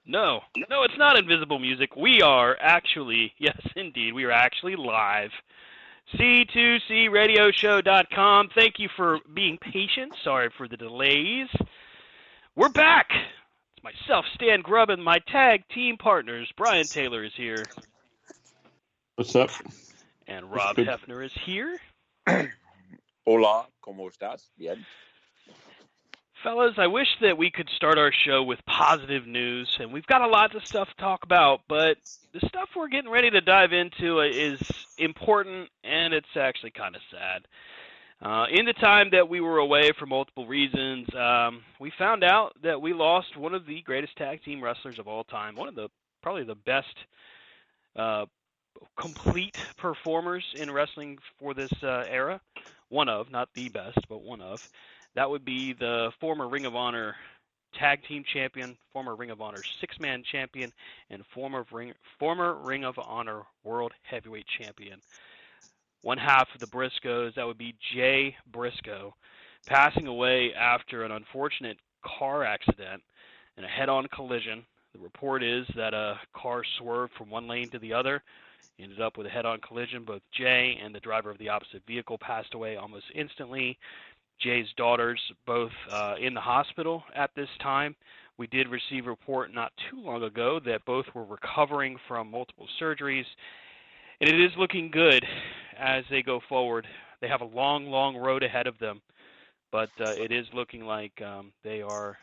No, no, it's not invisible music. We are actually, yes, indeed, we are actually live. C2C radioshow.com. Thank you for being patient. Sorry for the delays. We're back. It's myself, Stan Grubb, and my tag team partners. Brian Taylor is here, What's up? and Rob good. Hefner is here. Hola, ¿cómo estás? Bien. Fellas, I wish that we could start our show with positive news, and we've got a lot of stuff to talk about, but the stuff we're getting ready to dive into is important, and it's actually kind of sad. In the time that we were away for multiple reasons, we found out that we lost one of the greatest tag team wrestlers of all time, one of the probably the best complete performers in wrestling for this era. One of, not the best, but one of. That would be the former Ring of Honor Tag Team Champion, former Ring of Honor Six-Man Champion, and former Ring of Honor World Heavyweight Champion. One half of the Briscoes, that would be Jay Briscoe, passing away after an unfortunate car accident and a head-on collision. The report is that a car swerved from one lane to the other, ended up with a head-on collision. Both Jay and the driver of the opposite vehicle passed away almost instantly. Jay's daughters both in the hospital at this time. We did receive a report not too long ago that both were recovering from multiple surgeries, and it is looking good as they go forward. They have a long, long road ahead of them, but it is looking like they are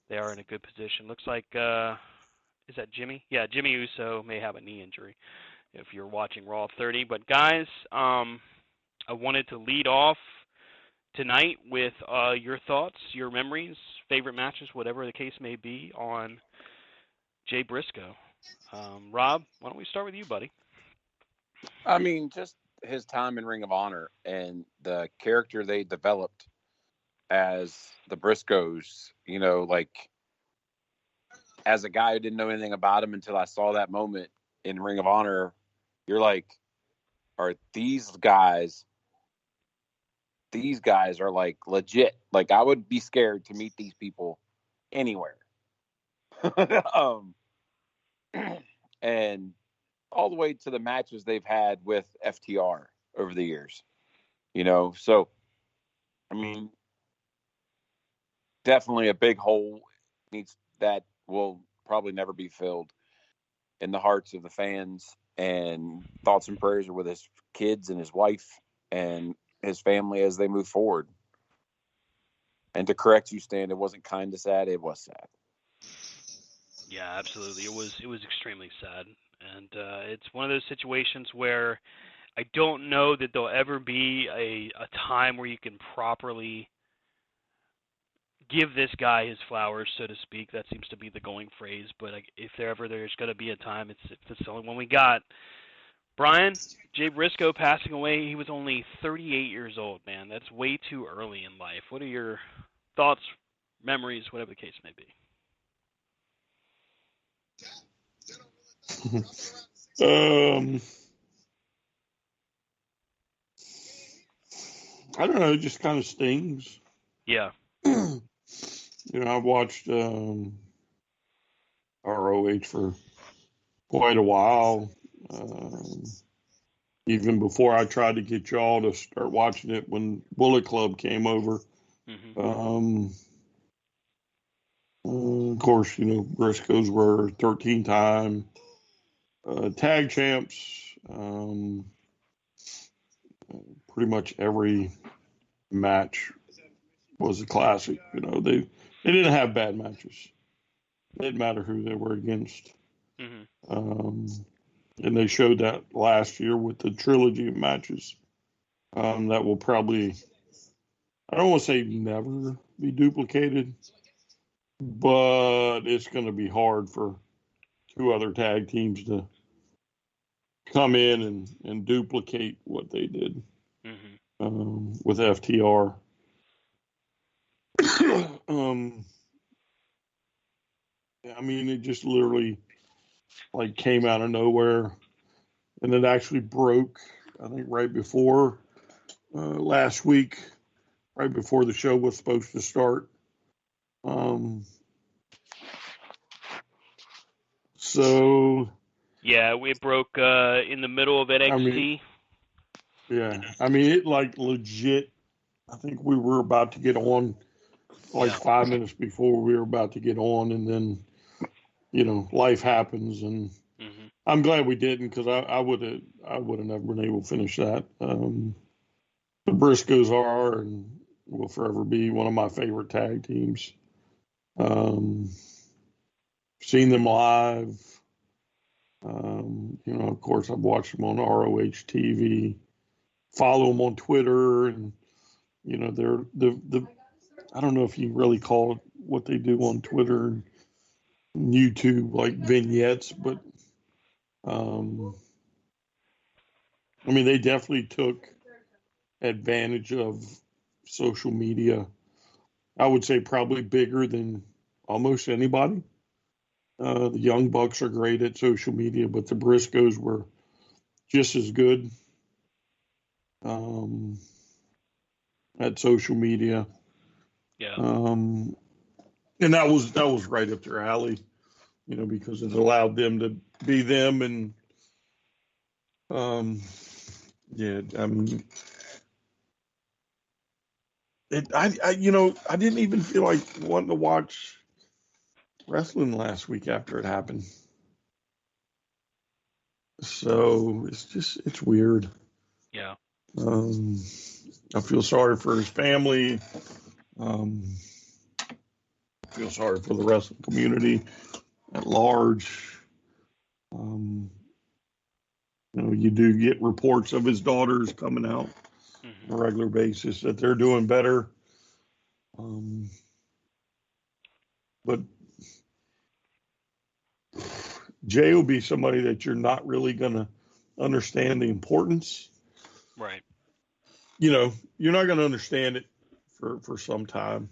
in a good position. Looks like is that Jimmy? Yeah, Jimmy Uso may have a knee injury if you're watching Raw 30. But guys, I wanted to lead off tonight with your thoughts, your memories, favorite matches, whatever the case may be, on Jay Briscoe. Rob, why don't we start with you, buddy? I mean, just his time in Ring of Honor and the character they developed as the Briscoes, you know, like as a guy who didn't know anything about him until I saw that moment in Ring of Honor, you're like, are these guys are like legit. Like I would be scared to meet these people anywhere. And all the way to the matches they've had with FTR over the years, you know. So, I mean, definitely a big hole needs that will probably never be filled in the hearts of the fans. And thoughts and prayers are with his kids and his wife and his family as they move forward. And to correct you, Stan, it wasn't kind of sad; it was sad. Yeah, absolutely. It was extremely sad, and it's one of those situations where I don't know that there'll ever be a time where you can properly give this guy his flowers, so to speak. That seems to be the going phrase. But if there's going to be a time, it's the only one we got. Brian, Jay Briscoe passing away. He was only 38 years old, man. That's way too early in life. What are your thoughts, memories, whatever the case may be? I don't know. It just kind of stings. Yeah. I watched ROH for quite a while. Even before I tried to get y'all to start watching it when Bullet Club came over. Mm-hmm. Of course, Briscoes were 13-time tag champs. Pretty much every match was a classic. They didn't have bad matches. It didn't matter who they were against. Mm-hmm. And they showed that last year with the trilogy of matches. That will probably, I don't want to say never be duplicated, but it's going to be hard for two other tag teams to come in and duplicate what they did with FTR. I mean, it just literally came out of nowhere, and it actually broke, I think, right before last week, right before the show was supposed to start. So Yeah, it broke in the middle of NXT. I mean, yeah, I mean it like legit. I think we were about to get on like Yeah. 5 minutes before we were about to get on, and then life happens, and Hmm. I'm glad we didn't because I would have never been able to finish that. The Briscoes are and will forever be one of my favorite tag teams. Um, Seen them live. Of course, I've watched them on ROH TV. Follow them on Twitter, and they're the I don't know if you really call it what they do on Twitter and YouTube like vignettes, but um, I mean they definitely took advantage of social media. I would say probably bigger than almost anybody. The Young Bucks are great at social media, but the Briscoes were just as good um, at social media. Yeah. And that was right up their alley, because it allowed them to be them. And yeah, I mean, I didn't even feel like wanting to watch wrestling last week after it happened. So it's weird. Yeah. Um, I feel sorry for his family. Um, I feel sorry for the wrestling community at large. Um, you do get reports of his daughters coming out Hmm. on a regular basis that they're doing better. But Jay will be somebody that you're not really going to understand the importance. Right. You're not going to understand it for some time.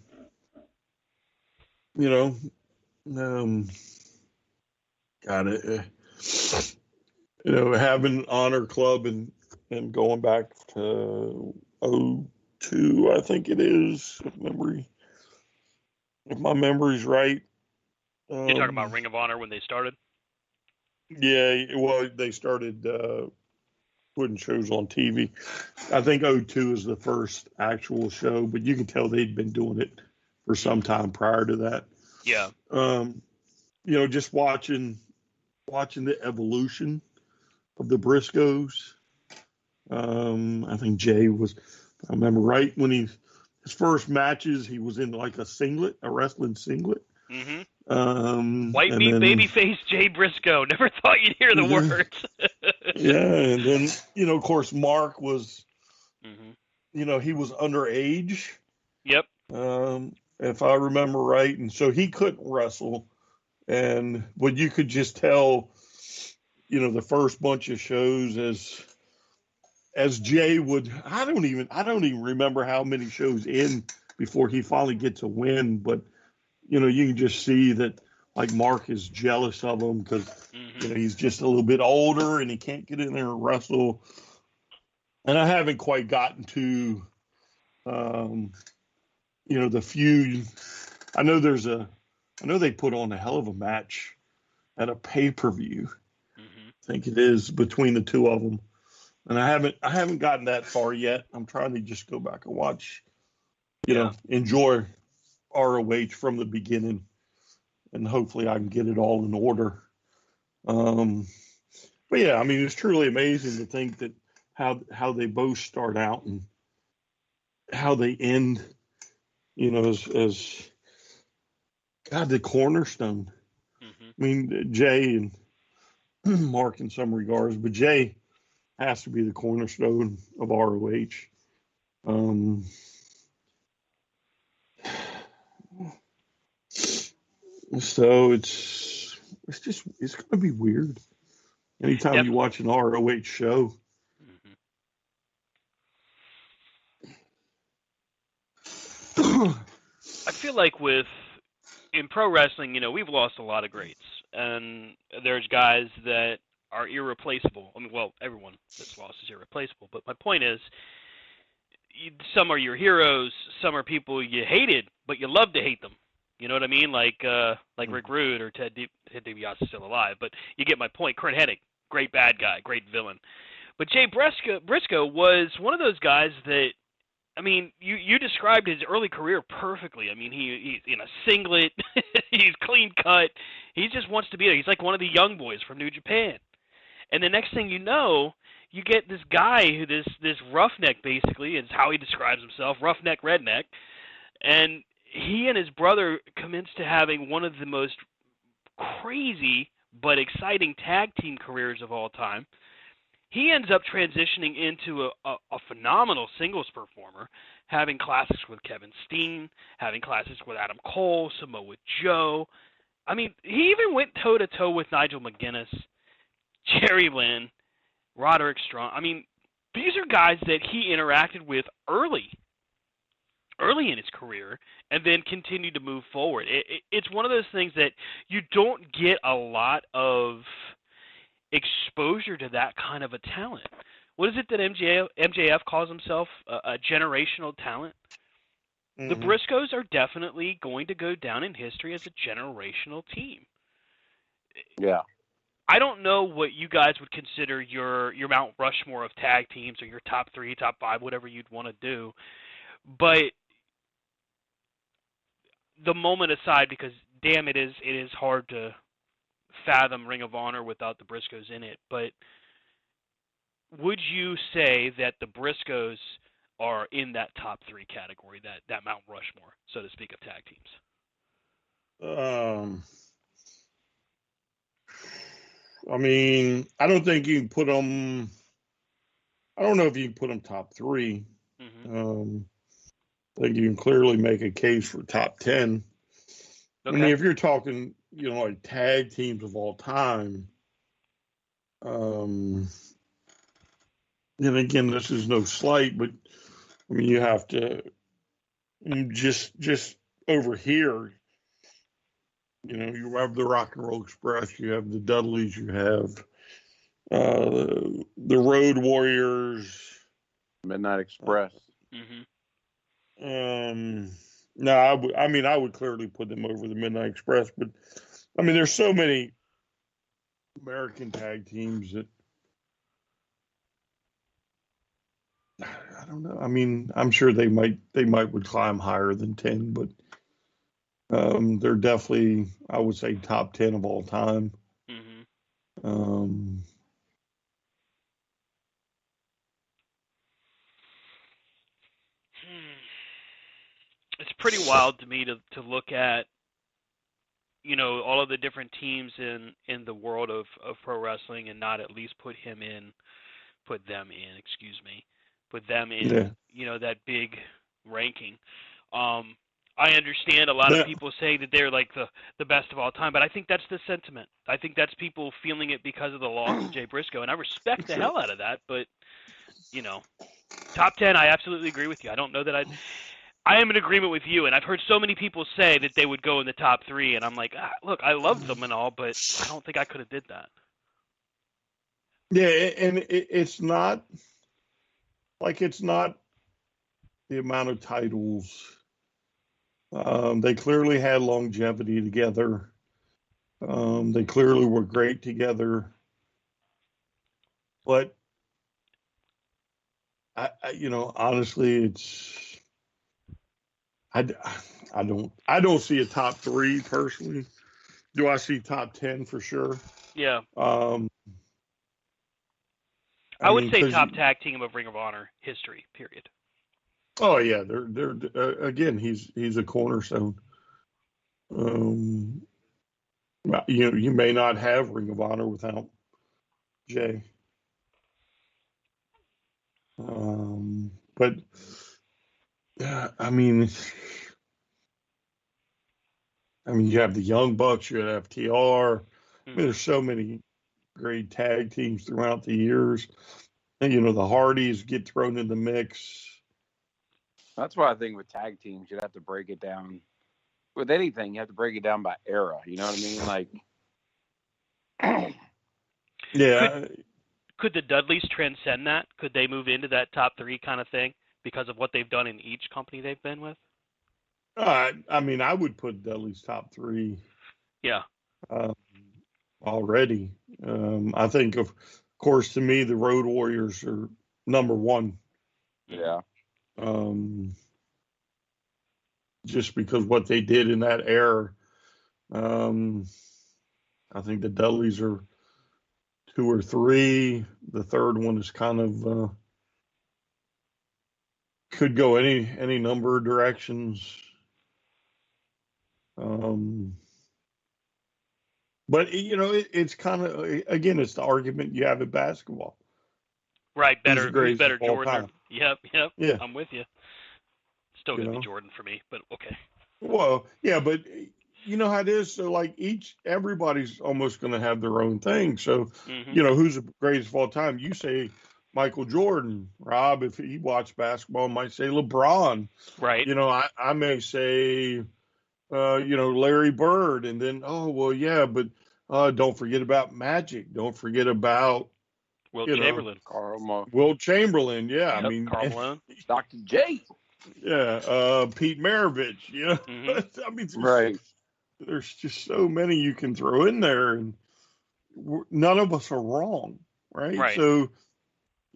You know, got it. Having Honor Club and going back to '02, I think it is, if my memory's right. You're talking about Um, Ring of Honor when they started? yeah, well, they started putting shows on TV. I think '02 is the first actual show, but you can tell they'd been doing it for some time prior to that. Yeah. Um, just watching the evolution of the Briscoes. I think Jay was, if I remember right, when his first matches, he was in like a wrestling singlet. Hmm. White And meat then, babyface Jay Briscoe. Never thought you'd hear the words. yeah, and then, of course, Mark was, Hmm. he was underage, Yep. if I remember right. And so he couldn't wrestle. But you could just tell, the first bunch of shows as Jay would, I don't even remember how many shows in before he finally gets a win, but you can just see that like Mark is jealous of him because Hmm. he's just a little bit older and he can't get in there and wrestle. And I haven't quite gotten to um, the feud. I know they put on a hell of a match at a pay-per-view. Hmm. I think it is between the two of them. And I haven't gotten that far yet. I'm trying to just go back and watch, Yeah. enjoy ROH from the beginning, and hopefully I can get it all in order. Um, but yeah, I mean, it's truly amazing to think that how they both start out and how they end, as God, the cornerstone. Hmm. I mean, Jay and Mark in some regards, but Jay has to be the cornerstone of ROH. Um, so it's going to be weird anytime you Definitely. watch an ROH show. Hmm. I feel like in pro wrestling, we've lost a lot of greats, and there's guys that are irreplaceable. I mean, well, everyone that's lost is irreplaceable. But my point is, some are your heroes, some are people you hated, but you love to hate them. You know what I mean? Like Rick Rude or Ted DiBiase is still alive, but you get my point. Kurt Hennig, great bad guy, great villain. But Jay Briscoe was one of those guys that, I mean, you described his early career perfectly. I mean, he's in a singlet, he's clean cut, he just wants to be there. He's like one of the young boys from New Japan. And the next thing you know, you get this guy who this roughneck basically is how he describes himself, roughneck redneck, and he and his brother commenced to having one of the most crazy but exciting tag team careers of all time. He ends up transitioning into a phenomenal singles performer, having classics with Kevin Steen, having classics with Adam Cole, Samoa Joe. I mean, he even went toe-to-toe with Nigel McGuinness, Jerry Lynn, Roderick Strong. I mean, these are guys that he interacted with early in his career and then continued to move forward. It's one of those things that you don't get a lot of exposure to that kind of a talent. What is it that MJF calls himself? A generational talent? Mm-hmm. The Briscoes are definitely going to go down in history as a generational team. Yeah. I don't know what you guys would consider your Mount Rushmore of tag teams or your top 3, top 5, whatever you'd want to do. But the moment aside, because damn, it is hard to fathom Ring of Honor without the Briscoes in it. But would you say that the Briscoes are in that top 3 category, that Mount Rushmore, so to speak, of tag teams? I mean, I don't think you can put them. I don't know if you can put them top 3. Mm-hmm. I think you can clearly make a case for top 10. Okay. I mean, if you're talking, like tag teams of all time, and again, this is no slight, but I mean, you have to just over here. You have the Rock and Roll Express, you have the Dudleys, you have the Road Warriors, Midnight Express. No, I would clearly put them over the Midnight Express, but I mean, there's so many American tag teams that I don't know. I mean, I'm sure they might would climb higher than 10, but they're definitely, I would say, top 10 of all time. Mm-hmm. It's pretty wild to me to look at, all of the different teams in the world of pro wrestling and not at least put them in, yeah. That big ranking. I understand a lot of people say that they're like the best of all time, but I think that's the sentiment. I think that's people feeling it because of the loss of Jay Briscoe, and I respect the hell out of that, but, top 10, I absolutely agree with you. I don't know that I am in agreement with you, and I've heard so many people say that they would go in the top 3, and I'm like, look, I loved them and all, but I don't think I could have did that. Yeah, and it's not the amount of titles. They clearly had longevity together. They clearly were great together. But I honestly, it's I don't see a top 3 personally. Do I see top 10 for sure? Yeah. I would say top tag team of Ring of Honor history. Period. Oh yeah, they're again. He's a cornerstone. You may not have Ring of Honor without Jay. But I mean, you have the Young Bucks, you have FTR. I mean, there's so many great tag teams throughout the years. And the Hardys get thrown in the mix. That's why I think with tag teams, you'd have to break it down. With anything, you have to break it down by era. You know what I mean? Like, yeah. Could the Dudleys transcend that? Could they move into that top 3 kind of thing because of what they've done in each company they've been with? I mean, I would put Dudley's top three Yeah. uh, already. I think, of course, to me, the Road Warriors are number one. Yeah. Um, just because what they did in that era. Um, I think the Dudleys are two or three. The third one is kind of could go any number of directions. Um, but it's kind of, again, it's the argument you have in basketball. Right. Who's the Who's greatest of better, all Jordan or? time? Yep. Yep. Yeah, I'm with you. Still you gonna be know. Jordan for me, but okay. Well, yeah, but you know how it is. So like everybody's almost going to have their own thing. So Hmm. who's the greatest of all time? You say Michael Jordan. Rob, if he watched basketball, might say LeBron. Right. I may say Larry Bird, and then well, yeah, but don't forget about Magic. Don't forget about Will you know Chamberlain. Carl Wilt Chamberlain. Yeah, I Yep. mean, Karl Malone. Dr. J. yeah, Pete Maravich. Hmm. I mean, Right. there's just so many you can throw in there, and none of us are wrong, right? Right. So,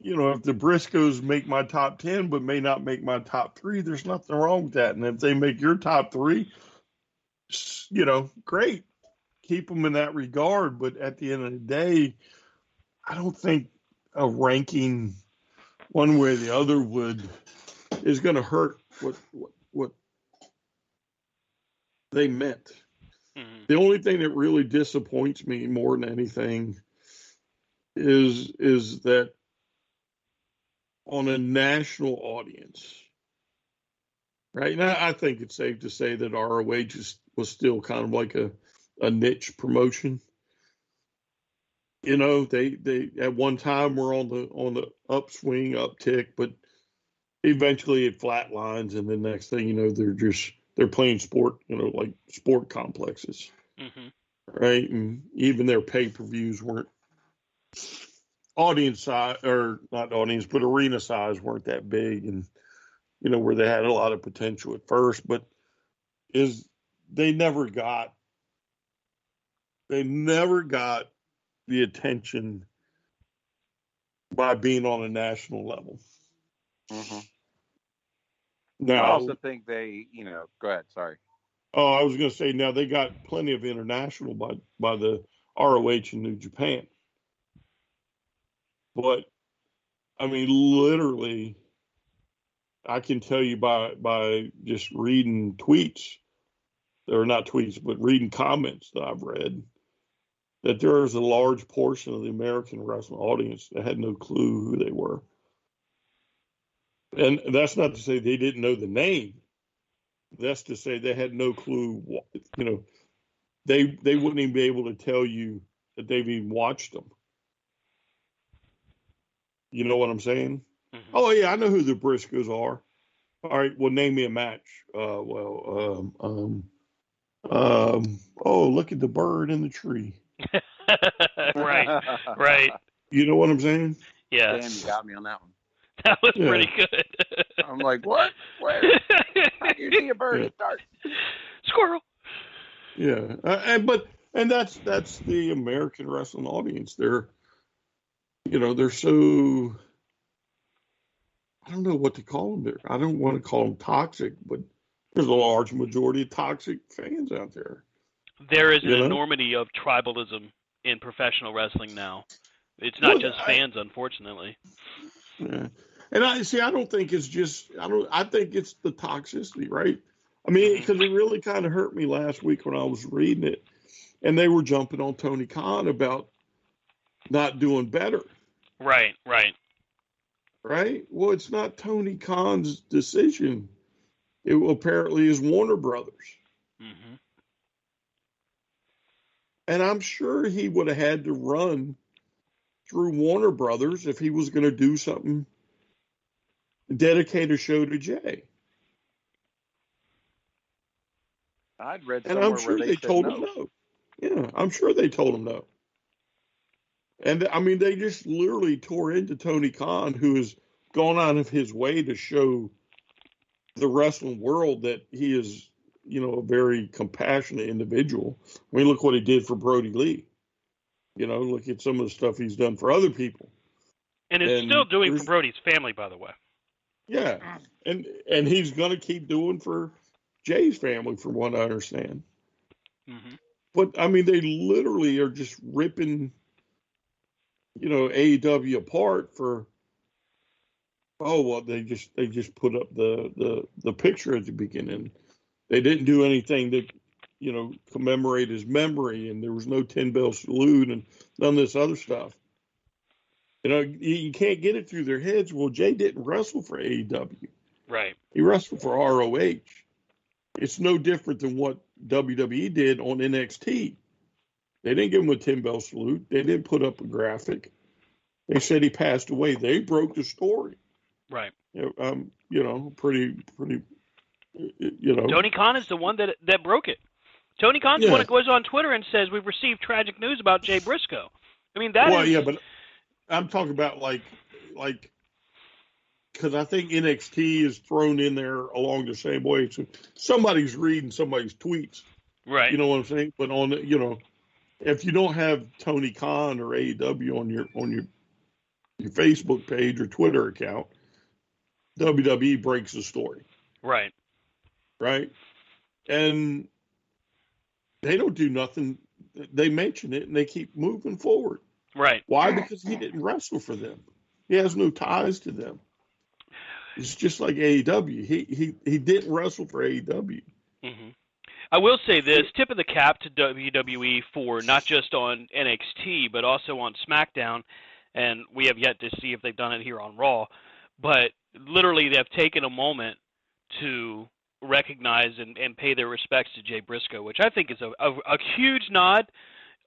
if the Briscoes make my top 10, but may not make my top three, there's nothing wrong with that. And if they make your top three, great. Keep them in that regard. But at the end of the day, I don't think a ranking one way or the other is going to hurt what they meant. Hmm. The only thing that really disappoints me more than anything is that on a national audience, right? Now, I think it's safe to say that ROH was still kind of like a niche promotion. They at one time were on the upswing, uptick, but eventually it flatlines, and the next thing you know, they're playing sport, like sport complexes, Hmm. right? And even their pay-per-views weren't audience size, or not audience, but arena size, weren't that big, and where they had a lot of potential at first, but is they never got they never got the attention by being on a national level. Mm-hmm. I Now, also think go ahead. Sorry. I was going to say, now they got plenty of international by the ROH in New Japan, but I mean, literally, I can tell you by just reading tweets, or not tweets, but reading comments that I've read, that there is a large portion of the American wrestling audience that had no clue who they were. And that's not to say they didn't know the name. That's to say they had no clue. They wouldn't even be able to tell you that they've even watched them. You know what I'm saying? Hmm. Oh yeah, I know who the Briscoes are. All right, well, name me a match. Oh, look at the bird in the tree. Right. Right. You know what I'm saying? Yeah. Damn, you got me on that one. That was Yeah. pretty good. I'm like, what? Where? How do you see a bird? Yeah. It's dark. Squirrel. Yeah, and that's the American wrestling audience. They're so, I don't know what to call them. I don't want to call them toxic, but there's a large majority of toxic fans out there. There is an You know, enormity of tribalism in professional wrestling now. It's not well, just fans, unfortunately. yeah. And I don't think it's just, I think it's the toxicity, right? I mean, Hmm. because it really kind of hurt me last week when I was reading it, and they were jumping on Tony Khan about not doing better. Right. Right. Right? Well, it's not Tony Khan's decision. It apparently is Warner Brothers. Hmm. And I'm sure he would have had to run through Warner Brothers if he was going to do something, dedicate a show to Jay. I'd read And I'm somewhere where sure they they said told him no. no. Yeah, I'm sure they told him no. And I mean, they just literally tore into Tony Khan, who has gone out of his way to show the wrestling world that he is, a very compassionate individual. I mean, look what he did for Brody Lee. Look at some of the stuff he's done for other people. And is still doing for Brody's family, by the way. Yeah, and he's going to keep doing for Jay's family, from what I understand. Mm-hmm. But I mean, they literally are just ripping, AEW apart for. Oh well, they just put up the picture at the beginning. They didn't do anything to, commemorate his memory, and there was no 10-bell salute and none of this other stuff. You can't get it through their heads. Well, Jay didn't wrestle for AEW. Right. He wrestled for ROH. It's no different than what WWE did on NXT. They didn't give him a 10-bell salute. They didn't put up a graphic. They said he passed away. They broke the story. Right. Pretty. Tony Khan is the one that broke it. Tony Khan's the one that goes on Twitter and says, "We've received tragic news about Jay Briscoe." I mean, but I'm talking about like, because I think NXT is thrown in there along the same way. So somebody's reading somebody's tweets. Right. You know what I'm saying? But if you don't have Tony Khan or AEW on your Facebook page or Twitter account, WWE breaks the story. Right. Right. And they don't do nothing. They mention it and they keep moving forward. Right. Why? Because he didn't wrestle for them. He has no ties to them. It's just like AEW. He didn't wrestle for AEW. Mm-hmm. I will say this, tip of the cap to WWE for not just on NXT, but also on SmackDown, and we have yet to see if they've done it here on Raw, but literally they've taken a moment to recognize and pay their respects to Jay Briscoe, which I think is a huge nod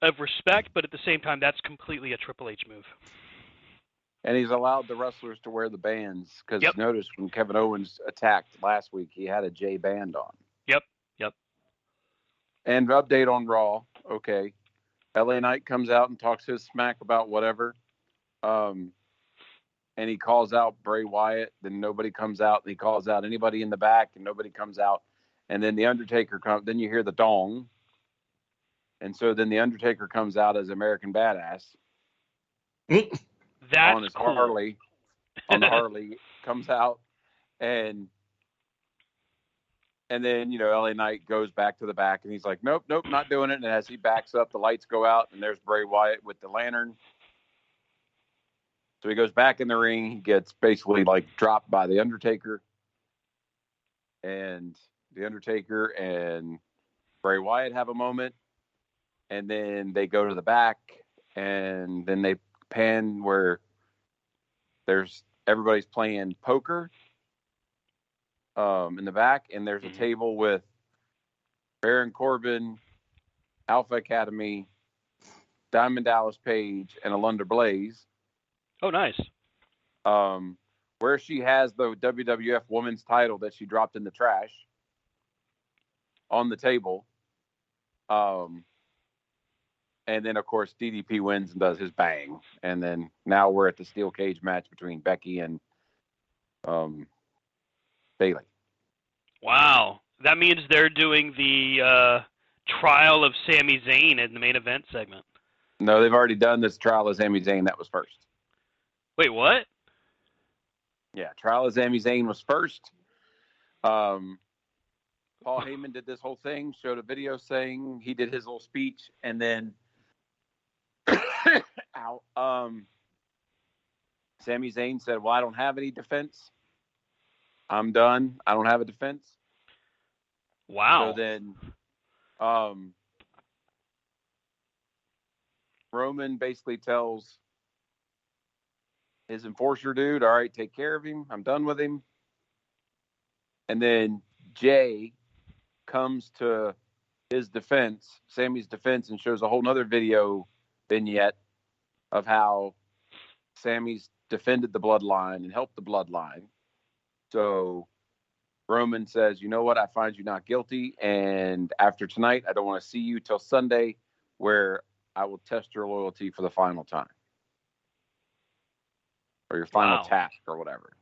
of respect, but at the same time, that's completely a Triple H move. And he's allowed the wrestlers to wear the bands, because notice when Kevin Owens attacked last week, he had a J band on. Yep. And update on Raw. Okay. LA Knight comes out and talks his smack about whatever. And he calls out Bray Wyatt. Then nobody comes out. And he calls out anybody in the back, and nobody comes out. And then the Undertaker comes. Then you hear the dong. And so then the Undertaker comes out as American Badass. That's on his cool. Harley. On the Harley comes out. And then, LA Knight goes back to the back, and he's like, nope, not doing it. And as he backs up, the lights go out, and there's Bray Wyatt with the lantern. So he goes back in the ring. He gets basically dropped by the Undertaker. And the Undertaker and Bray Wyatt have a moment. And then they go to the back, and then they pan where everybody's playing poker. In the back, and there's a table with Baron Corbin, Alpha Academy, Diamond Dallas Page, and Alundra Blaze. Oh, nice. Where she has the WWF Women's title that she dropped in the trash on the table. And then, of course, DDP wins and does his bang. And then now we're at the steel cage match between Becky and Bayley. Wow. That means they're doing the trial of Sami Zayn in the main event segment. No, they've already done this trial of Sami Zayn. That was first. Wait, what? Yeah, trial of Sami Zayn was first. Paul Heyman did this whole thing, showed a video saying he did his little speech, and then Sami Zayn said, well, I don't have any defense. I'm done. I don't have a defense. Wow. So then Roman basically tells his enforcer dude, all right, take care of him. I'm done with him. And then Jay comes to his defense, Sammy's defense, and shows a whole nother video vignette of how Sammy's defended the bloodline and helped the bloodline. So Roman says, you know what? I find you not guilty. And after tonight, I don't want to see you till Sunday, where I will test your loyalty for the final time. Or your final task or whatever.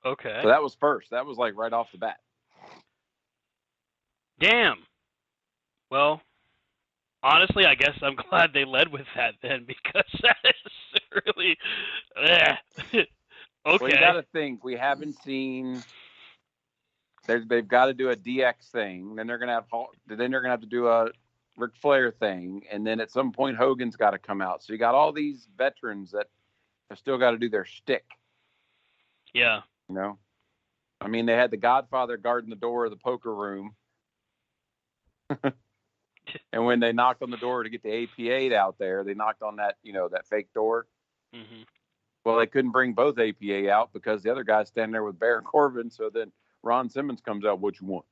Okay. So that was first. That was like right off the bat. Damn. Well, honestly, I guess I'm glad they led with that then, because that is really. Okay. Well, you got to think we haven't seen. They've got to do a DX thing. Then they're gonna have to do a Ric Flair thing, and then at some point Hogan's got to come out. So you got all these veterans that have still got to do their shtick. Yeah. You know, I mean, they had the Godfather guarding the door of the poker room, and when they knocked on the door to get the APA out there, they knocked on that that fake door. Mm-hmm. Well, they couldn't bring both APA out because the other guy's standing there with Baron Corbin. So then Ron Simmons comes out. What you want?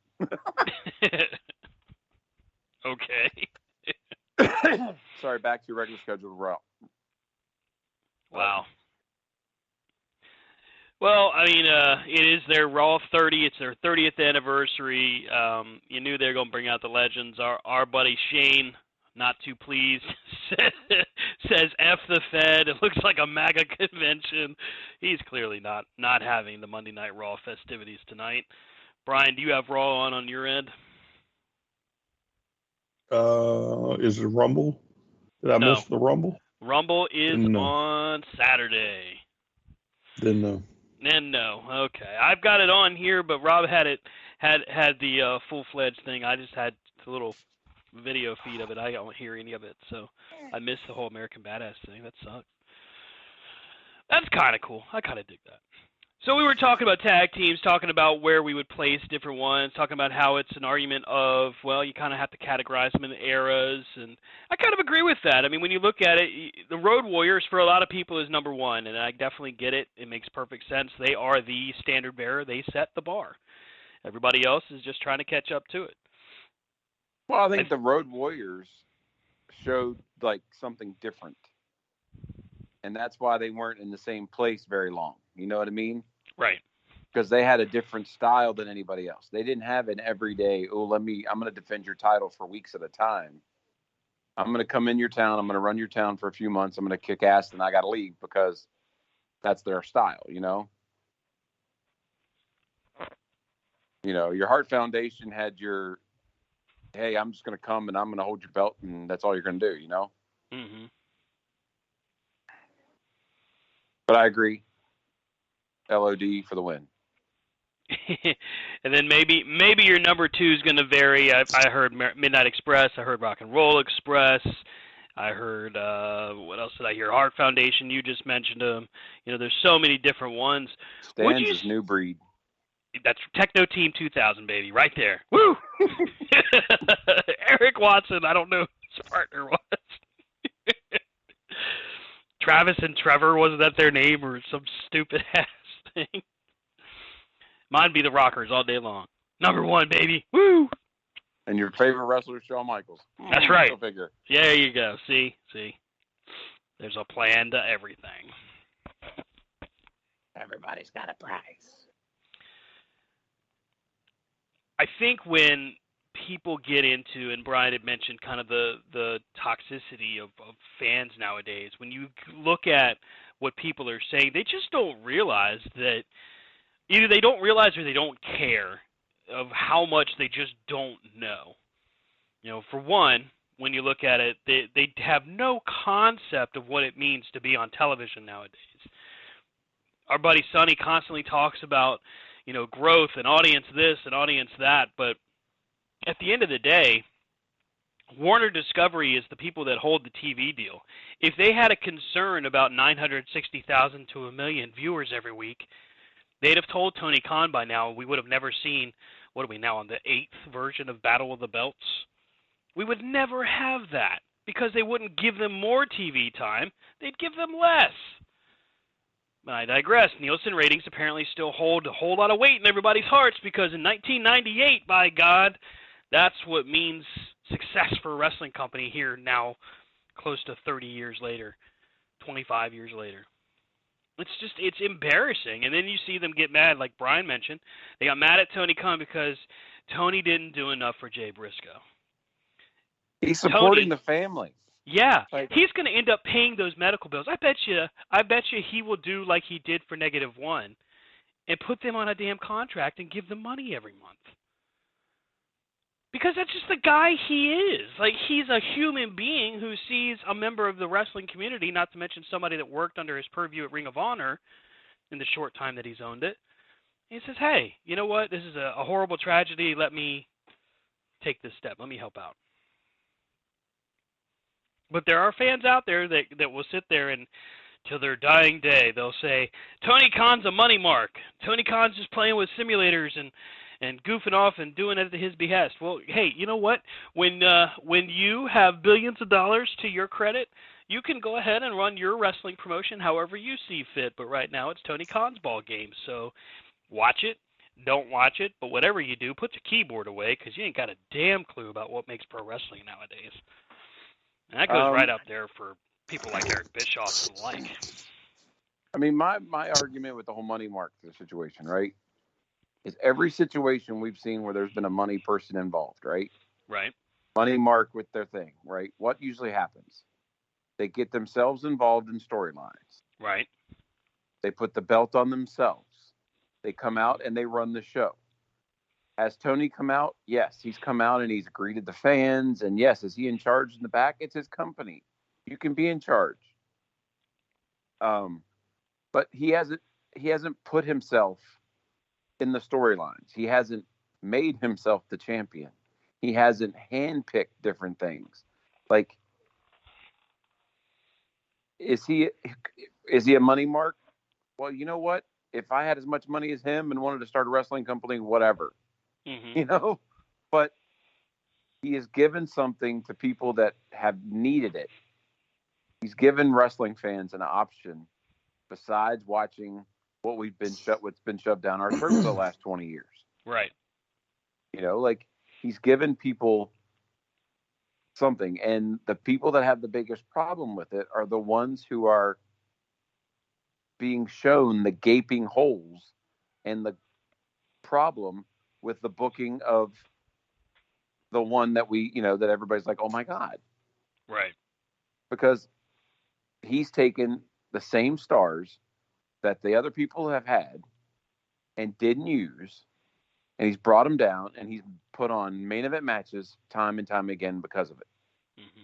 Okay. Sorry, back to your regular scheduled route. Wow. Well, I mean, it is their Raw 30. It's their 30th anniversary. You knew they were going to bring out the legends. Our buddy Shane, not too pleased, says F the Fed. It looks like a MAGA convention. He's clearly not having the Monday Night Raw festivities tonight. Brian, do you have Raw on your end? Is it Rumble? Did I miss the Rumble? Rumble is on Saturday. Didn't know. And no, okay. I've got it on here, but Rob had the full-fledged thing. I just had the little video feed of it. I don't hear any of it, so I missed the whole American Badass thing. That sucks. That's kind of cool. I kind of dig that. So we were talking about tag teams, talking about where we would place different ones, talking about how it's an argument of, well, you kind of have to categorize them in eras, and I kind of agree with that. I mean, when you look at it, the Road Warriors for a lot of people is number one, and I definitely get it. It makes perfect sense. They are the standard bearer. They set the bar. Everybody else is just trying to catch up to it. Well, I think the Road Warriors showed like something different, and that's why they weren't in the same place very long. You know what I mean? Right. Because they had a different style than anybody else. They didn't have an everyday, I'm going to defend your title for weeks at a time. I'm going to come in your town. I'm going to run your town for a few months. I'm going to kick ass, and I got to leave because that's their style, you know? You know, your Hart Foundation had your, hey, I'm just going to come and I'm going to hold your belt, and that's all you're going to do, you know? Mm-hmm. But I agree. LOD for the win. And then maybe your number two is going to vary. I heard Midnight Express. I heard Rock and Roll Express. I heard what else did I hear? Heart Foundation. You just mentioned them. You know, there's so many different ones. Stan's New Breed. That's Techno Team 2000, baby, right there. Woo! Eric Watson. I don't know who his partner was. Travis and Trevor, wasn't that their name or some stupid ass thing? Mine'd be the Rockers all day long. Number one, baby. Woo! And your favorite wrestler, Shawn Michaels. That's right. Go figure. Yeah, there you go. See? There's a plan to everything. Everybody's got a price. I think when people get into, and Brian had mentioned kind of the toxicity of fans nowadays, when you look at what people are saying, they just don't realize that either they don't realize or they don't care of how much they just don't know. You know, for one, when you look at it, they have no concept of what it means to be on television nowadays. Our buddy Sonny constantly talks about, you know, growth and audience this and audience that, but at the end of the day, Warner Discovery is the people that hold the TV deal. If they had a concern about 960,000 to 1 million viewers every week, they'd have told Tony Khan by now. We would have never seen, what are we now, on the 8th version of Battle of the Belts? We would never have that because they wouldn't give them more TV time. They'd give them less. But I digress. Nielsen ratings apparently still hold a whole lot of weight in everybody's hearts because in 1998, by God, that's what means success for a wrestling company here now, close to 30 years later, 25 years later. It's embarrassing. And then you see them get mad, like Brian mentioned. They got mad at Tony Khan because Tony didn't do enough for Jay Briscoe. He's supporting the family. Yeah, he's going to end up paying those medical bills. I bet you he will do like he did for -1 and put them on a damn contract and give them money every month. Because that's just the guy he is. Like, he's a human being who sees a member of the wrestling community, not to mention somebody that worked under his purview at Ring of Honor in the short time that he's owned it. And he says, hey, you know what? This is a horrible tragedy. Let me take this step. Let me help out. But there are fans out there that will sit there and, till their dying day, they'll say, Tony Khan's a money mark. Tony Khan's just playing with simulators and goofing off and doing it at his behest. Well, hey, you know what? When you have billions of dollars to your credit, you can go ahead and run your wrestling promotion however you see fit. But right now, it's Tony Khan's ball game. So watch it, don't watch it, but whatever you do, put the keyboard away because you ain't got a damn clue about what makes pro wrestling nowadays. And that goes right up there for people like Eric Bischoff and the like. I mean, my argument with the whole money mark situation, right, is every situation we've seen where there's been a money person involved, right? Right. Money mark with their thing, right? What usually happens? They get themselves involved in storylines. Right. They put the belt on themselves. They come out and they run the show. Has Tony come out? Yes, he's come out and he's greeted the fans. And yes, is he in charge in the back? It's his company. You can be in charge. But he hasn't put himself in the storylines. He hasn't made himself the champion. He hasn't handpicked different things. Like, is he a money mark? Well, you know what? If I had as much money as him and wanted to start a wrestling company, whatever, you know, but he has given something to people that have needed it. He's given wrestling fans an option besides watching what's been shoved down our throats for the last 20 years. Right. You know, like, he's given people something, and the people that have the biggest problem with it are the ones who are being shown the gaping holes and the problem with the booking of the one that that everybody's like, oh my God. Right. Because he's taken the same stars that the other people have had and didn't use, and he's brought them down, and he's put on main event matches time and time again because of it. Mm-hmm.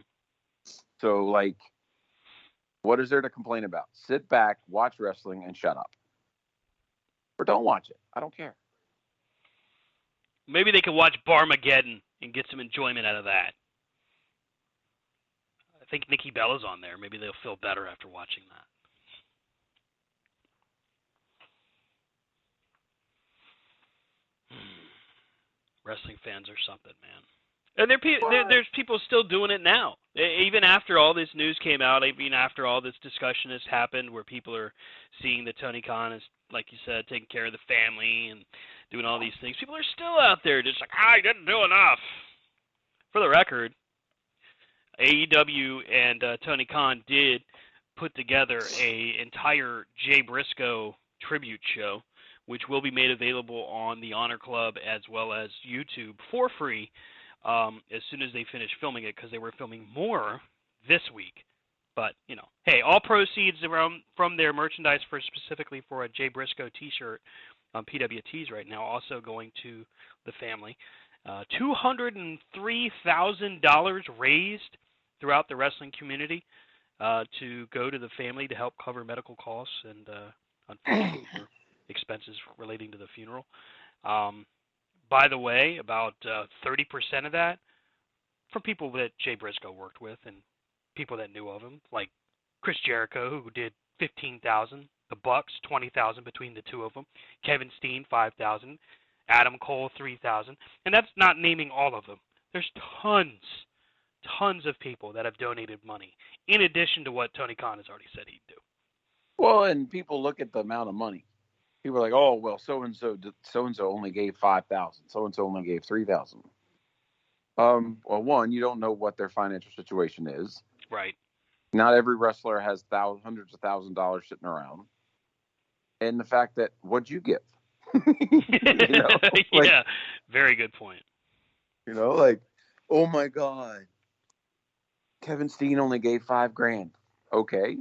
So, like, what is there to complain about? Sit back, watch wrestling, and shut up. Or don't watch it. I don't care. Maybe they could watch Barmageddon and get some enjoyment out of that. I think Nikki Bella's on there. Maybe they'll feel better after watching that. Wrestling fans are something, man. And there's people still doing it now. Even after all this news came out, even after all this discussion has happened, where people are seeing that Tony Khan is, like you said, taking care of the family and doing all these things, people are still out there just like, I didn't do enough. For the record, AEW and Tony Khan did put together an entire Jay Briscoe tribute show, which will be made available on the Honor Club as well as YouTube for free as soon as they finish filming it, because they were filming more this week. But, hey, all proceeds from their merchandise specifically for a Jay Briscoe t-shirt on PWTs right now, also going to the family. $203,000 raised throughout the wrestling community to go to the family to help cover medical costs and, unfortunately, for expenses relating to the funeral. By the way, about 30% of that from people that Jay Briscoe worked with and people that knew of him, like Chris Jericho, who did $15,000, the Bucks $20,000 between the two of them, Kevin Steen $5,000, Adam Cole $3,000, and that's not naming all of them. There's tons of people that have donated money in addition to what Tony Khan has already said he'd do. Well, and people look at the amount of money. People are like, oh, well, so-and-so only gave $5,000. So-and-so only gave $3,000. Well, one, you don't know what their financial situation is. Right. Not every wrestler has hundreds of thousands of dollars sitting around. And the fact that, what'd you give? Yeah, very good point. Like, oh my God, Kevin Steen only gave $5,000. Okay.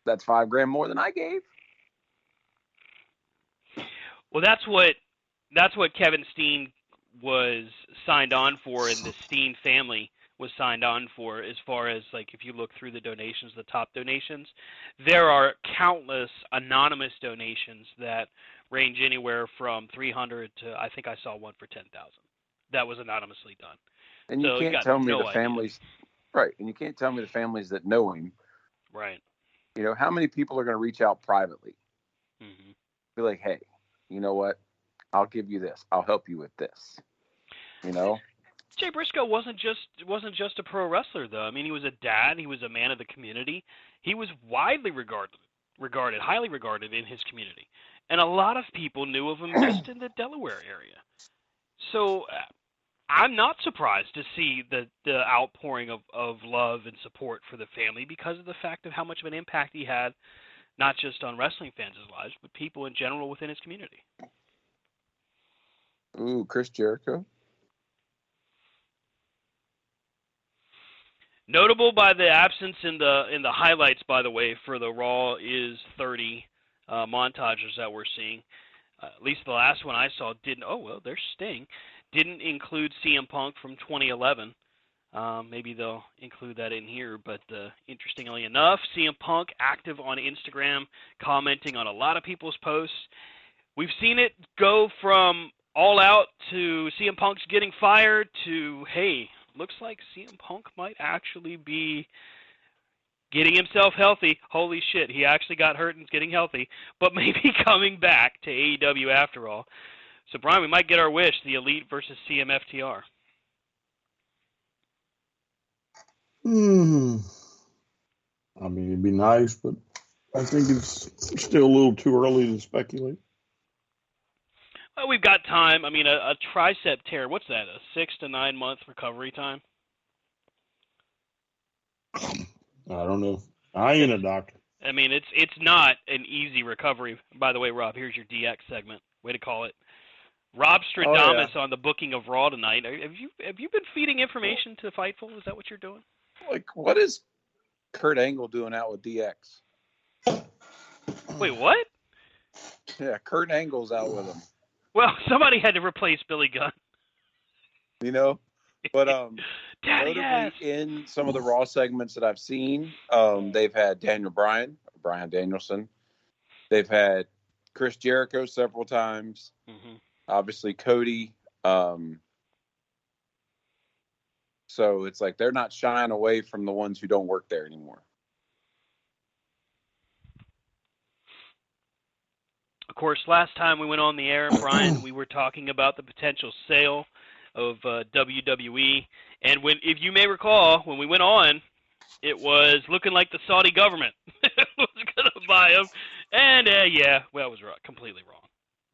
That's $5,000 more than I gave. Well, that's what Kevin Steen was signed on for, and the Steen family was signed on for. As far as like, if you look through the donations, the top donations, there are countless anonymous donations that range anywhere from 300 to, I think I saw one for 10,000. That was anonymously done. And you So can't got tell me no the families, right? And you can't tell me the families that know him. Right. You know, how many people are going to reach out privately? Mm-hmm. Be like, hey, you know what? I'll give you this. I'll help you with this. You know? Jay Briscoe wasn't just a pro wrestler, though. I mean, he was a dad. He was a man of the community. He was widely regarded, highly regarded in his community, and a lot of people knew of him just in the Delaware area. So I'm not surprised to see the outpouring of love and support for the family because of the fact of how much of an impact he had, not just on wrestling fans' lives, but people in general within his community. Ooh, Chris Jericho. Notable by the absence in the highlights, by the way, for the Raw is 30 montages that we're seeing. At least the last one I saw didn't. Oh well, there's Sting. Didn't include CM Punk from 2011. Maybe they'll include that in here. But interestingly enough, CM Punk active on Instagram, commenting on a lot of people's posts. We've seen it go from all out to CM Punk's getting fired to, hey, looks like CM Punk might actually be getting himself healthy. Holy shit, he actually got hurt and is getting healthy, but maybe coming back to AEW after all. So, Brian, we might get our wish, the Elite versus CMFTR. I mean, it'd be nice, but I think it's still a little too early to speculate. Well, we've got time. I mean, a tricep tear, what's that, a 6 to 9 month recovery time? I don't know. I ain't a doctor. I mean, it's not an easy recovery. By the way, Rob, here's your DX segment. Way to call it. Rob Stradamus on the booking of Raw tonight. Have you been feeding information to Fightful? Is that what you're doing? Like, what is Kurt Angle doing out with DX? Wait, what? Yeah, Kurt Angle's out with him. Well, somebody had to replace Billy Gunn. You know? But notably in some of the Raw segments that I've seen, they've had Brian Danielson. They've had Chris Jericho several times. Mm-hmm. Obviously, Cody. So it's like they're not shying away from the ones who don't work there anymore. Of course, last time we went on the air, Brian, we were talking about the potential sale of WWE. And if you may recall, when we went on, it was looking like the Saudi government was going to buy them. And, it was completely wrong.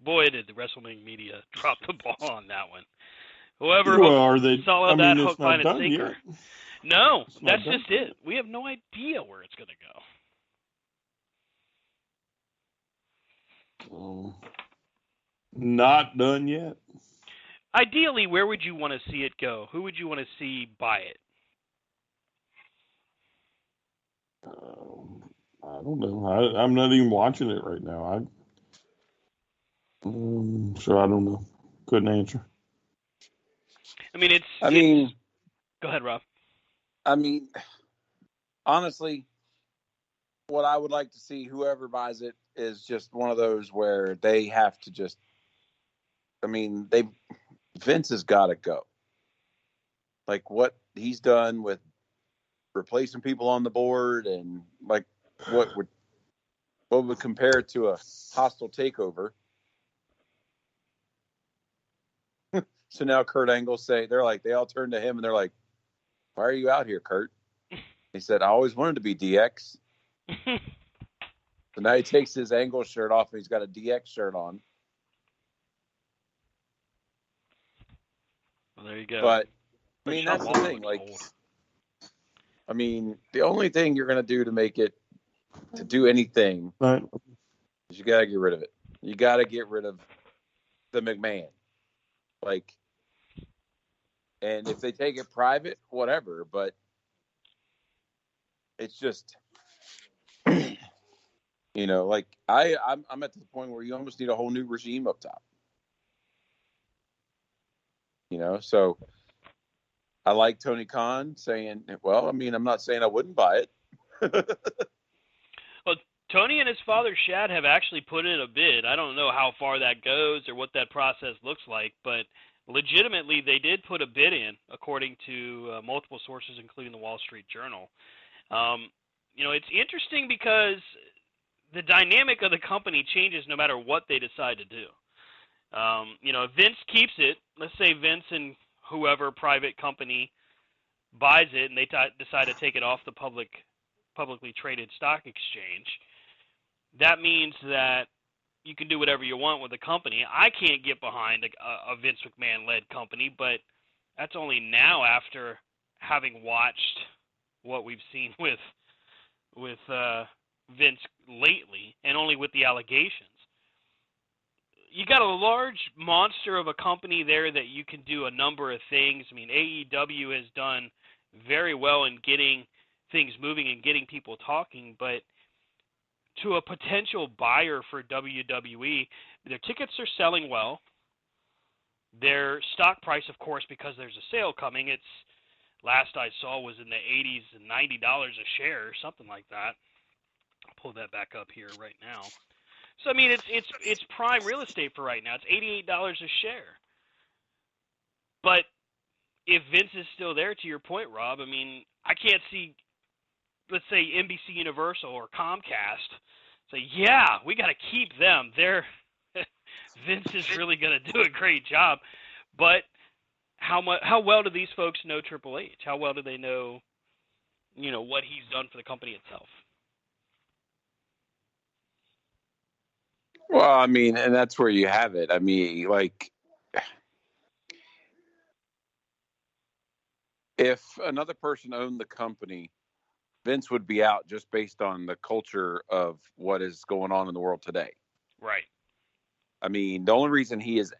Boy, did the wrestling media drop the ball on that one. Whoever saw that hook, line, and sinker. Yet. No, that's just it. We have no idea where it's going to go. Not done yet. Ideally, where would you want to see it go? Who would you want to see buy it? I don't know. I'm not even watching it right now. So I don't know. Couldn't answer. I mean, go ahead, Rob. I mean, honestly, what I would like to see, whoever buys it, is just one of those where they have to just. I mean, Vince has got to go. Like what he's done with replacing people on the board, and like what would compare to a hostile takeover. So now Kurt Angle they all turn to him and they're like, "Why are you out here, Kurt?" He said, "I always wanted to be DX." So now he takes his Angle shirt off and he's got a DX shirt on. Well, there you go. But I mean, that's the thing. Like, I mean, the only thing you're gonna do to make it to do anything is you gotta get rid of it. You gotta get rid of the McMahon. Like, and if they take it private, whatever. But it's just You know, like I'm at the point where you almost need a whole new regime up top. You know, so I like Tony Khan saying, well, I mean, I'm not saying I wouldn't buy it. Well, Tony and his father Shad have actually put in a bid. I don't know how far that goes or what that process looks like, but legitimately they did put a bid in, according to multiple sources, including the Wall Street Journal. You know, it's interesting because the dynamic of the company changes no matter what they decide to do. You know, if Vince keeps it, let's say Vince and whoever private company buys it and they decide to take it off the publicly traded stock exchange, that means that you can do whatever you want with the company. I can't get behind a Vince McMahon-led company, but that's only now after having watched what we've seen with Vince lately, and only with the allegations. You got a large monster of a company there that you can do a number of things. I mean, AEW has done very well in getting things moving and getting people talking, but to a potential buyer for WWE, their tickets are selling well. Their stock price, of course, because there's a sale coming, it's last I saw was in the 80s and $90 a share or something like that. I'll pull that back up here right now. So I mean, it's prime real estate for right now. It's $88 a share. But if Vince is still there, to your point, Rob, I mean, I can't see, let's say, NBC Universal or Comcast say, yeah, we got to keep them. Vince is really going to do a great job. But how well do these folks know Triple H? How well do they know, you know, what he's done for the company itself? Well, I mean, and that's where you have it. I mean, like, if another person owned the company, Vince would be out just based on the culture of what is going on in the world today. Right. I mean, the only reason he is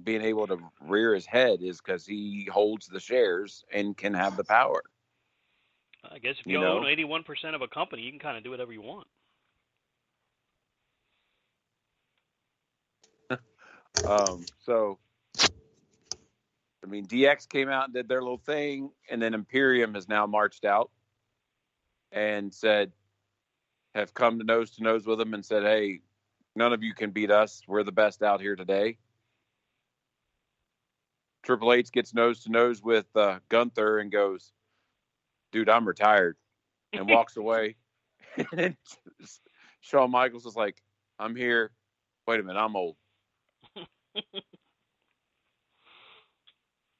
being able to rear his head is because he holds the shares and can have the power. I guess if you own 81% of a company, you can kind of do whatever you want. So, I mean, DX came out and did their little thing, and then Imperium has now marched out and have come to nose with them and said, hey, none of you can beat us. We're the best out here today. Triple H gets nose to nose with Gunther and goes, dude, I'm retired, and walks away. And then Shawn Michaels is like, I'm here. Wait a minute, I'm old.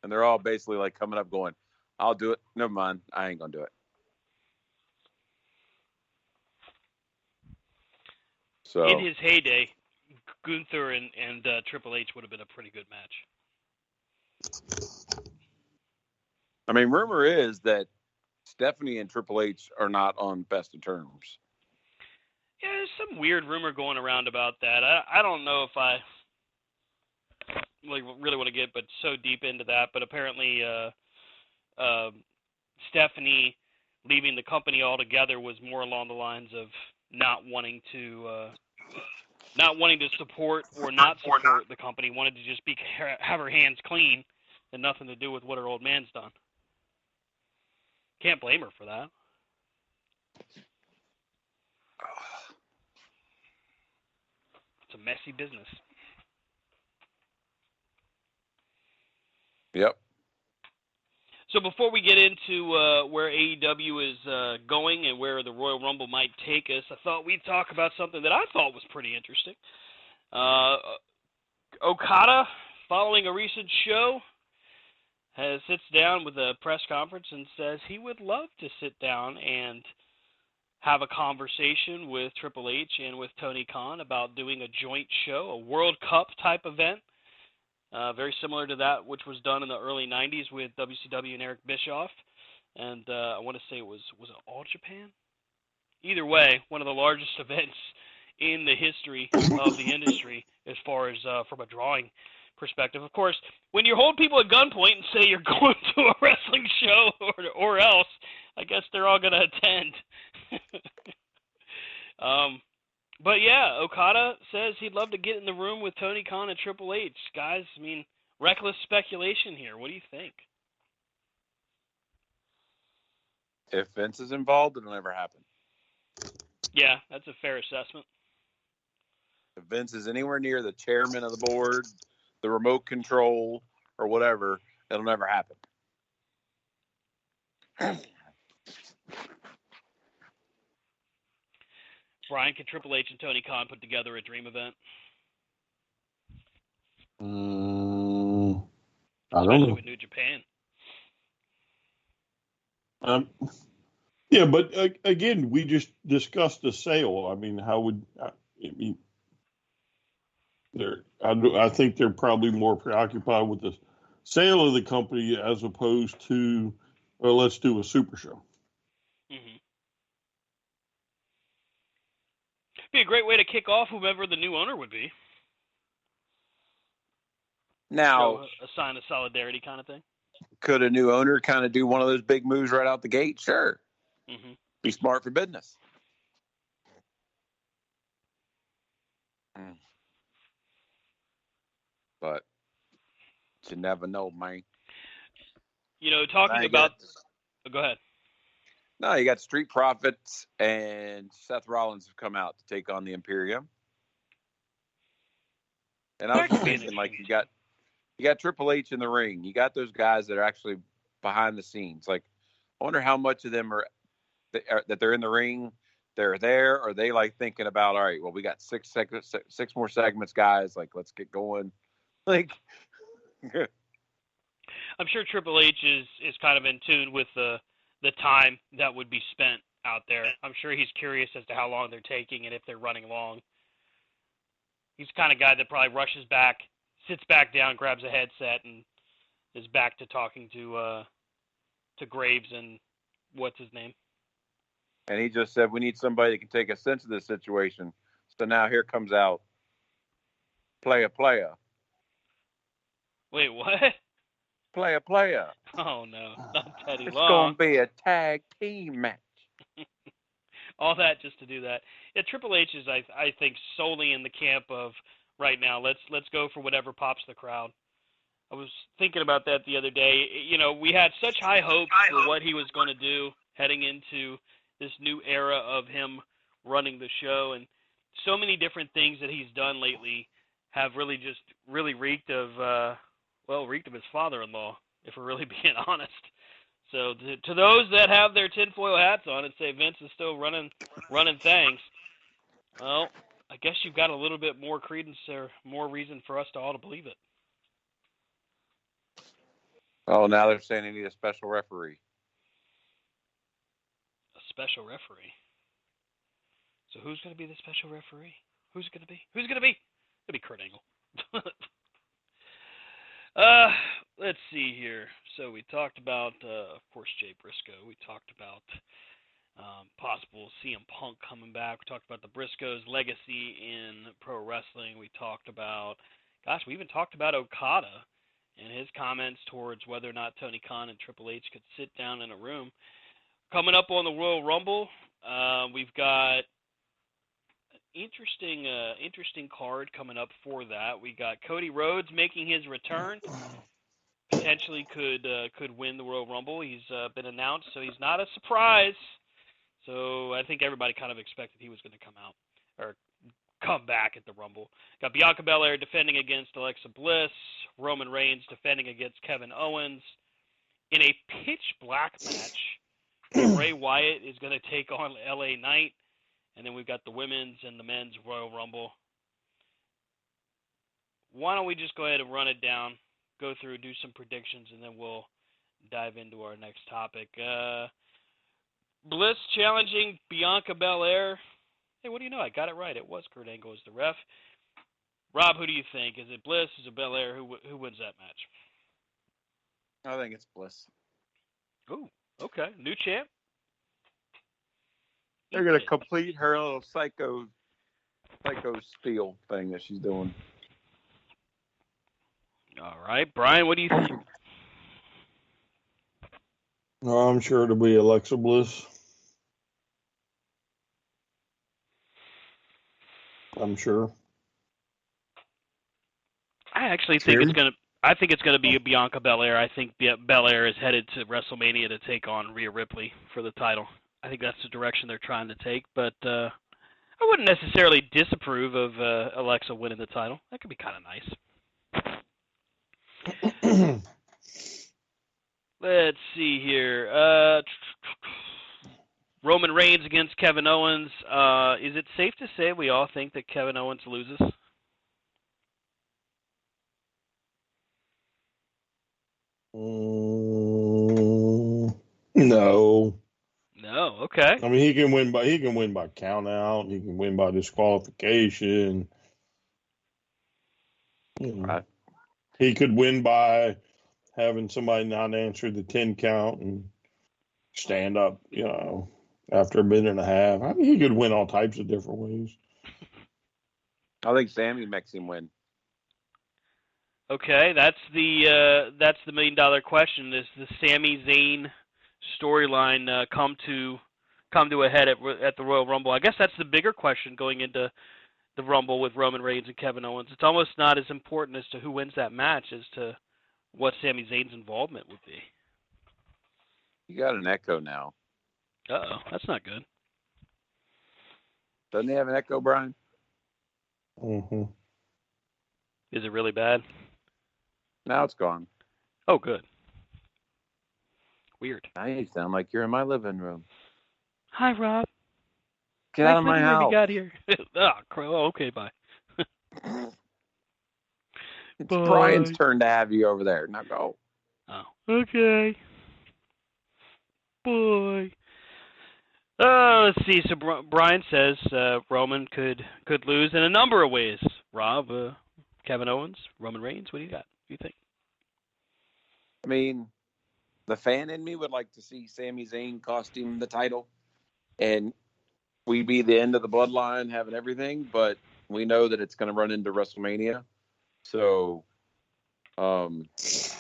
And they're all basically like coming up going, I'll do it. Never mind. I ain't going to do it. So in his heyday, Gunther and Triple H would have been a pretty good match. I mean, rumor is that Stephanie and Triple H are not on best of terms. Yeah, there's some weird rumor going around about that. I don't know if I really want to get but so deep into that, but apparently Stephanie leaving the company altogether was more along the lines of not wanting to support or not support the company, wanted to just have her hands clean and nothing to do with what her old man's done. Can't blame her for that. It's a messy business. Yep. So before we get into where AEW is going and where the Royal Rumble might take us, I thought we'd talk about something that I thought was pretty interesting. Okada, following a recent show, sits down with a press conference and says he would love to sit down and have a conversation with Triple H and with Tony Khan about doing a joint show, a World Cup type event. Very similar to that which was done in the early 90s with WCW and Eric Bischoff. And I want to say was it All Japan? Either way, one of the largest events in the history of the industry as far as from a drawing perspective. Of course, when you hold people at gunpoint and say you're going to a wrestling show or else, I guess they're all going to attend. But yeah, Okada says he'd love to get in the room with Tony Khan and Triple H. Guys, I mean, reckless speculation here. What do you think? If Vince is involved, it'll never happen. Yeah, that's a fair assessment. If Vince is anywhere near the chairman of the board, the remote control, or whatever, it'll never happen. Brian, can Triple H and Tony Khan put together a dream event? I don't Especially know. with New Japan. Yeah, but again, we just discussed the sale. I mean, how would I mean? I think they're probably more preoccupied with the sale of the company as opposed to, well, let's do a super show. Mm-hmm. Be a great way to kick off whoever the new owner would be. Now, Show a sign of solidarity kind of thing. could a new owner kind of do one of those big moves right out the gate? Sure. Mm-hmm. Be smart for business. But you never know, man. You know, talking about... go ahead. No, you got Street Profits and Seth Rollins have come out to take on the Imperium. And I was just thinking, like, you got Triple H in the ring. You got those guys that are actually behind the scenes. Like, I wonder how much of them are that they're in the ring. They're there, or they like thinking about, all right, well, we got six more segments, guys. Like, let's get going. Like, I'm sure Triple H is kind of in tune with the time that would be spent out there. I'm sure he's curious as to how long they're taking and if they're running long. He's the kind of guy that probably rushes back, sits back down, grabs a headset, and is back to talking to Graves and what's his name. And he just said, we need somebody that can take a sense of this situation. So now here comes out player. Wait, what? Player. Oh, no. Not Teddy It's Long. going to be a tag team match. All that just to do that. Yeah, Triple H is, I think, solely in the camp of right now. Let's go for whatever pops the crowd. I was thinking about that the other day. You know, we had such high hopes for what he was going to do heading into this new era of him running the show, and so many different things that he's done lately have really reeked of his father-in-law, if we're really being honest. So to those that have their tinfoil hats on and say Vince is still running things, well, I guess you've got a little bit more credence or more reason for us to all to believe it. Oh, now they're saying they need a special referee. A special referee? So who's going to be the special referee? Who's it going to be? It'll be Kurt Angle. Let's see here. So we talked about, of course, Jay Briscoe. We talked about possible CM Punk coming back. We talked about the Briscoes' legacy in pro wrestling. We talked about, we even talked about Okada and his comments towards whether or not Tony Khan and Triple H could sit down in a room. Coming up on the Royal Rumble, we've got interesting card coming up for that. We got Cody Rhodes making his return. Potentially could win the Royal Rumble. He's been announced, so he's not a surprise. So I think everybody kind of expected he was going to come out or come back at the Rumble. Got Bianca Belair defending against Alexa Bliss. Roman Reigns defending against Kevin Owens. In a pitch black match, Bray Wyatt is going to take on LA Knight. And then we've got the women's and the men's Royal Rumble. Why don't we just go ahead and run it down, go through, do some predictions, and then we'll dive into our next topic. Bliss challenging Bianca Belair. Hey, what do you know? I got it right. It was Kurt Angle as the ref. Rob, who do you think? Is it Bliss? Is it Belair? Who wins that match? I think it's Bliss. Ooh, okay. New champ. They're going to complete her little psycho spiel thing that she's doing. All right. Brian, what do you think? I'm sure it'll be Alexa Bliss. I'm sure. I actually think it's gonna. I think it's gonna be a Bianca Belair. I think Belair is headed to WrestleMania to take on Rhea Ripley for the title. I think that's the direction they're trying to take. But I wouldn't necessarily disapprove of Alexa winning the title. That could be kind of nice. Let's see here. Roman Reigns against Kevin Owens. Is it safe to say we all think that Kevin Owens loses? No. No. Okay. I mean, he can win by count out. He can win by disqualification. Right. He could win by having somebody not answer the 10 count and stand up, after a minute and a half. I mean, he could win all types of different ways. I think Sammy makes him win. Okay, that's the $1 million question. Does the Sami Zayn storyline come to a head at the Royal Rumble? I guess that's the bigger question going into the Rumble with Roman Reigns and Kevin Owens. It's almost not as important as to who wins that match as to what Sami Zayn's involvement would be. You got an echo now. Uh-oh, that's not good. Doesn't he have an echo, Brian? Mm-hmm. Is it really bad? Now it's gone. Oh, good. Weird. Now you sound like you're in my living room. Hi, Rob. Get out of my house. You got here. Okay, bye. It's Brian's turn to have you over there. Now go. Oh, okay. Boy. Let's see. So Brian says Roman could lose in a number of ways. Rob, Kevin Owens, Roman Reigns. What do you got? What do you think? I mean, the fan in me would like to see Sami Zayn cost him the title, and we be the end of the bloodline having everything. But we know that it's going to run into WrestleMania, so it's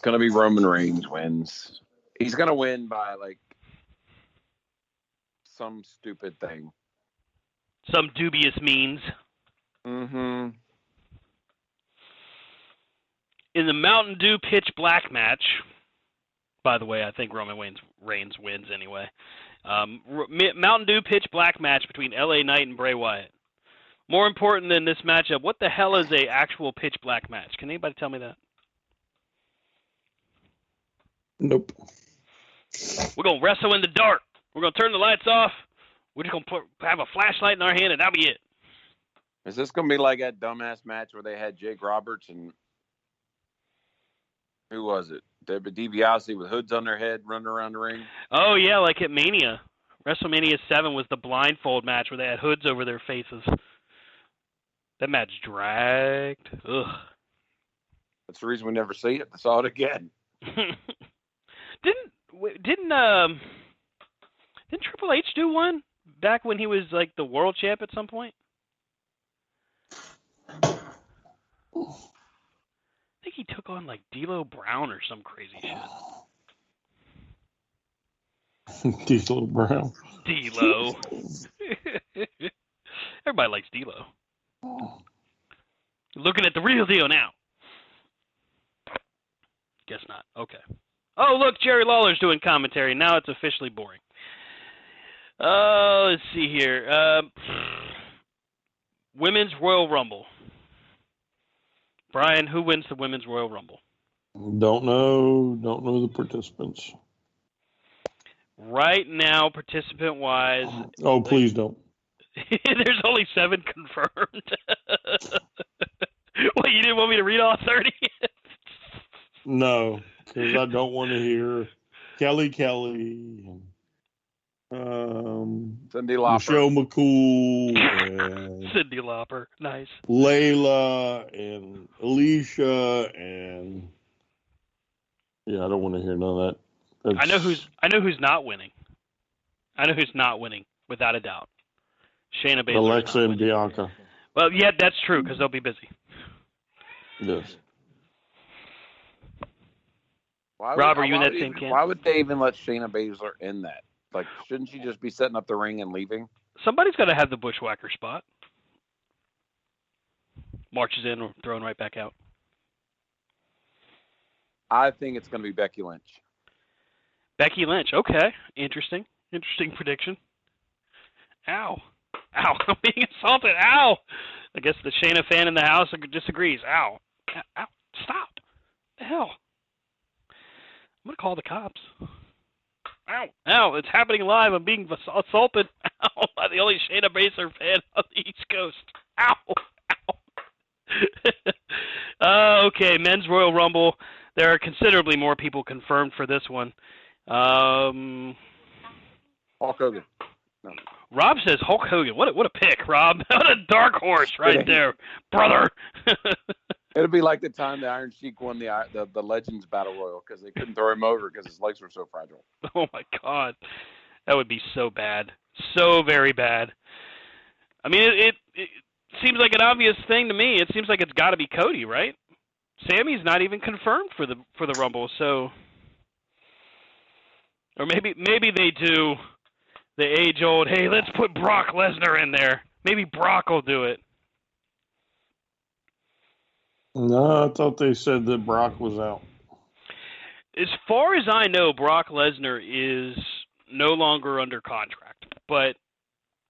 going to be Roman Reigns wins. He's going to win by like some stupid thing. Some dubious means. Mm-hmm. In the Mountain Dew Pitch Black match, by the way, I think Roman Reigns wins anyway. Mountain Dew Pitch Black match between LA Knight and Bray Wyatt. More important than this matchup, what the hell is a actual Pitch Black match? Can anybody tell me that? Nope. We're going to wrestle in the dark. We're going to turn the lights off. We're just going to have a flashlight in our hand, and that'll be it. Is this going to be like that dumbass match where they had Jake Roberts and who was it? David DiBiase with hoods on their head running around the ring? Oh, yeah, like at Mania. WrestleMania 7 was the blindfold match where they had hoods over their faces. That match dragged. Ugh. That's the reason we never see it. I saw it again. Didn't Triple H do one back when he was like the world champ at some point? I think he took on like D'Lo Brown or some crazy shit. D'Lo Brown. D'Lo. Everybody likes D'Lo. Looking at the real deal now. Guess not. Okay. Oh, look, Jerry Lawler's doing commentary. Now it's officially boring. Let's see here. Women's Royal Rumble. Brian, who wins the Women's Royal Rumble? Don't know the participants. Right now, participant-wise... Oh, please don't. There's only 7 confirmed. What, you didn't want me to read all 30? No, because I don't want to hear Kelly and Cyndi Lauper. Michelle McCool and Cyndi Lauper, nice. Layla and Alicia and I don't want to hear none of that. I know who's not winning. I know who's not winning without a doubt. Shayna Baszler. Alexa and Bianca. Well, yeah, that's true because they'll be busy. Yes. Rob, are you in that same camp? Why would they even let Shayna Baszler in that? Like, shouldn't she just be setting up the ring and leaving? Somebody's got to have the Bushwhacker spot. marches in or thrown right back out? I think it's going to be Becky Lynch. Becky Lynch. Okay. Interesting prediction. Ow. Ow. I'm being assaulted. Ow. I guess the Shayna fan in the house disagrees. Ow. Ow. Stop. The hell? I'm going to call the cops. Ow. Ow. It's happening live. I'm being assaulted. Ow. By the only Shayna Baszler fan on the East Coast. Ow. Ow. Okay. Men's Royal Rumble. There are considerably more people confirmed for this one. Hulk Hogan. No. Rob says Hulk Hogan. What a pick, Rob. What a dark horse right there, brother. It'll be like the time the Iron Sheik won the Legends Battle Royal because they couldn't throw him over because his legs were so fragile. Oh, my God. That would be so bad. So very bad. I mean, it seems like an obvious thing to me. It seems like it's got to be Cody, right? Sammy's not even confirmed for the Rumble, so... Or maybe they do the age-old, hey, let's put Brock Lesnar in there. Maybe Brock will do it. No, I thought they said that Brock was out. As far as I know, Brock Lesnar is no longer under contract, but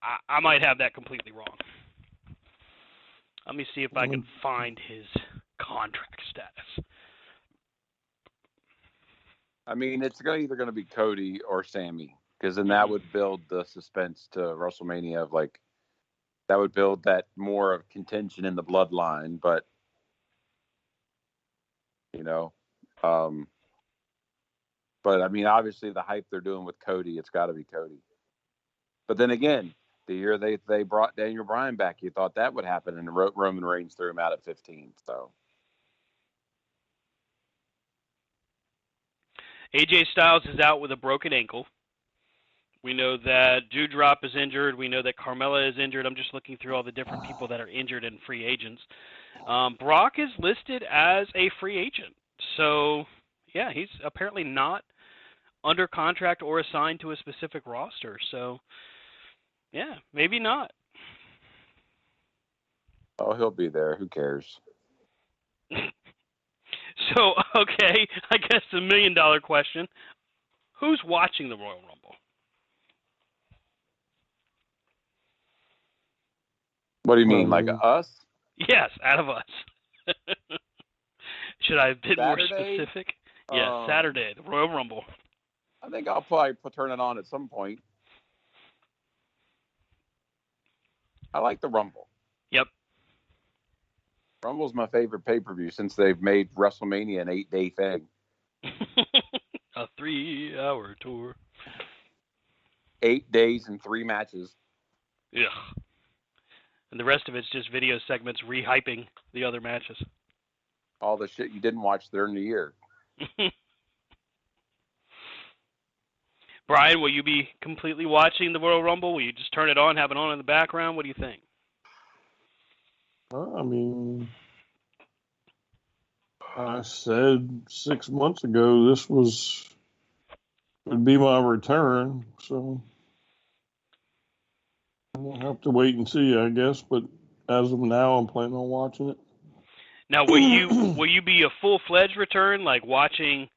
I might have that completely wrong. Let me see if I can find his contract status. I mean, it's either going to be Cody or Sammy, because then that would build the suspense to WrestleMania of that would build that more of contention in the bloodline. But but I mean, obviously the hype they're doing with Cody, it's got to be Cody. But then again, the year they brought Daniel Bryan back, you thought that would happen, and Roman Reigns threw him out at 15. So. AJ Styles is out with a broken ankle. We know that Doudrop is injured. We know that Carmella is injured. I'm just looking through all the different people that are injured and free agents. Brock is listed as a free agent. So, yeah, he's apparently not under contract or assigned to a specific roster. So, yeah, maybe not. Oh, he'll be there. Who cares? So, okay, I guess the $1 million question. Who's watching the Royal Rumble? What do you mean, like us? Yes, out of us. Should I have been more Saturday? specific? Yes, Saturday, the Royal Rumble. I think I'll probably turn it on at some point. I like the Rumble. Yep. Rumble's my favorite pay-per-view since they've made WrestleMania an 8-day thing. A 3-hour tour. 8 days and 3 matches. Yeah. And the rest of it's just video segments rehyping the other matches. All the shit you didn't watch during the year. Brian, will you be completely watching the Royal Rumble? Will you just turn it on, have it on in the background? What do you think? I mean, I said 6 months ago this would be my return, so we'll have to wait and see, I guess. But as of now, I'm planning on watching it. Now, will you be a full-fledged return, like watching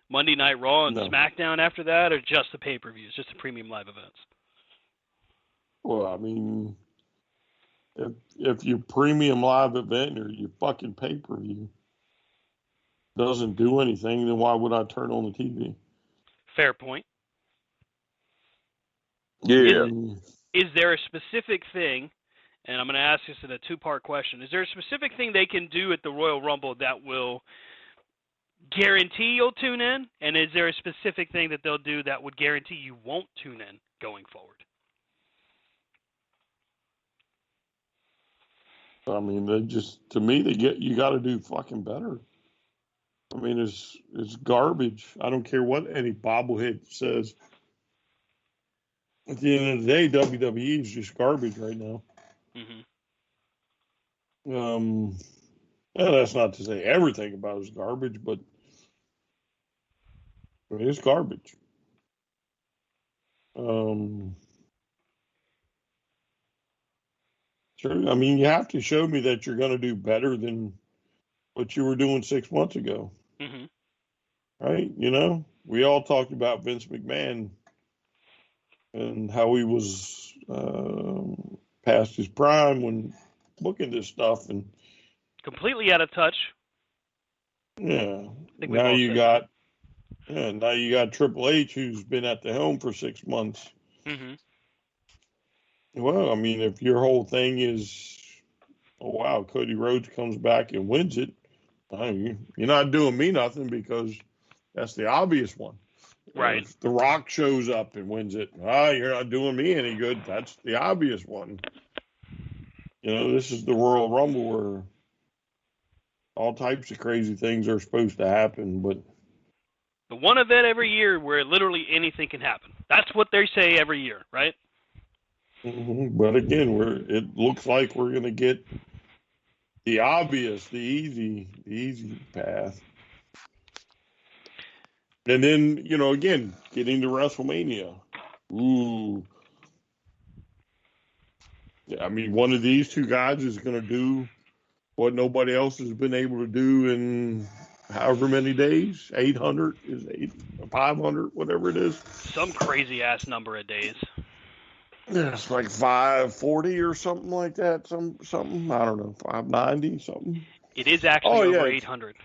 Monday Night Raw and SmackDown after that, or just the pay-per-views, just the premium live events? Well, I mean, if your premium live event or your fucking pay-per-view doesn't do anything, then why would I turn on the TV? Fair point. Yeah. Is there a specific thing, and I'm going to ask this in a two-part question, is there a specific thing they can do at the Royal Rumble that will guarantee you'll tune in? And is there a specific thing that they'll do that would guarantee you won't tune in going forward? I mean, you got to do fucking better. I mean, it's garbage. I don't care what any bobblehead says. At the end of the day, WWE is just garbage right now. Mm-hmm. That's not to say everything about it is garbage, but I mean, it's garbage. True. I mean, you have to show me that you're going to do better than what you were doing 6 months ago, Hmm. right? We all talked about Vince McMahon and how he was past his prime when booking this stuff, and Completely out of touch. yeah, I think we've all said now you got Triple H who's been at the helm for 6 months. that. Hmm. Well, I mean, if your whole thing is, oh wow, Cody Rhodes comes back and wins it, you're not doing me nothing because that's the obvious one. Right. If The Rock shows up and wins it, you're not doing me any good. That's the obvious one. This is the Royal Rumble where all types of crazy things are supposed to happen, but The one event every year where literally anything can happen. That's what they say every year, right? but again, it looks like we're going to get the obvious, the easy path. And then, again, getting to WrestleMania. Ooh. I mean, one of these two guys is going to do what nobody else has been able to do in however many days. 800 is 500, whatever it is. Some crazy ass number of days. Yeah, it's like 540 or something like that. Something, I don't know, 590 something. It is actually over yeah, 800.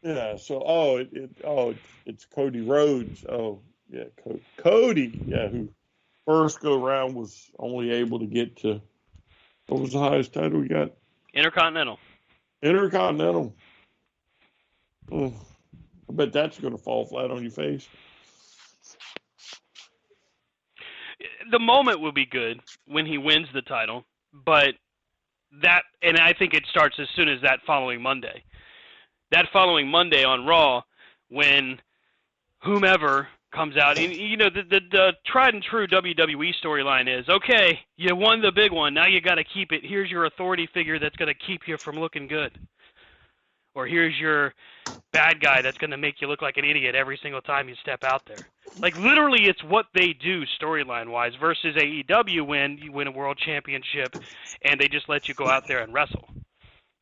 Yeah. So it's Cody Rhodes. Oh yeah, Cody. Yeah, who first go round was only able to get to, what was the highest title we got? Intercontinental. Intercontinental. Oh, I bet that's going to fall flat on your face. The moment will be good when he wins the title, but and I think it starts as soon as that following Monday. That following Monday on Raw, when whomever comes out, and the tried and true WWE storyline is, okay, you won the big one, now you got to keep it. Here's your authority figure that's going to keep you from looking good. Or here's your bad guy that's going to make you look like an idiot every single time you step out there. Like, literally, it's what they do storyline-wise versus AEW when you win a world championship and they just let you go out there and wrestle,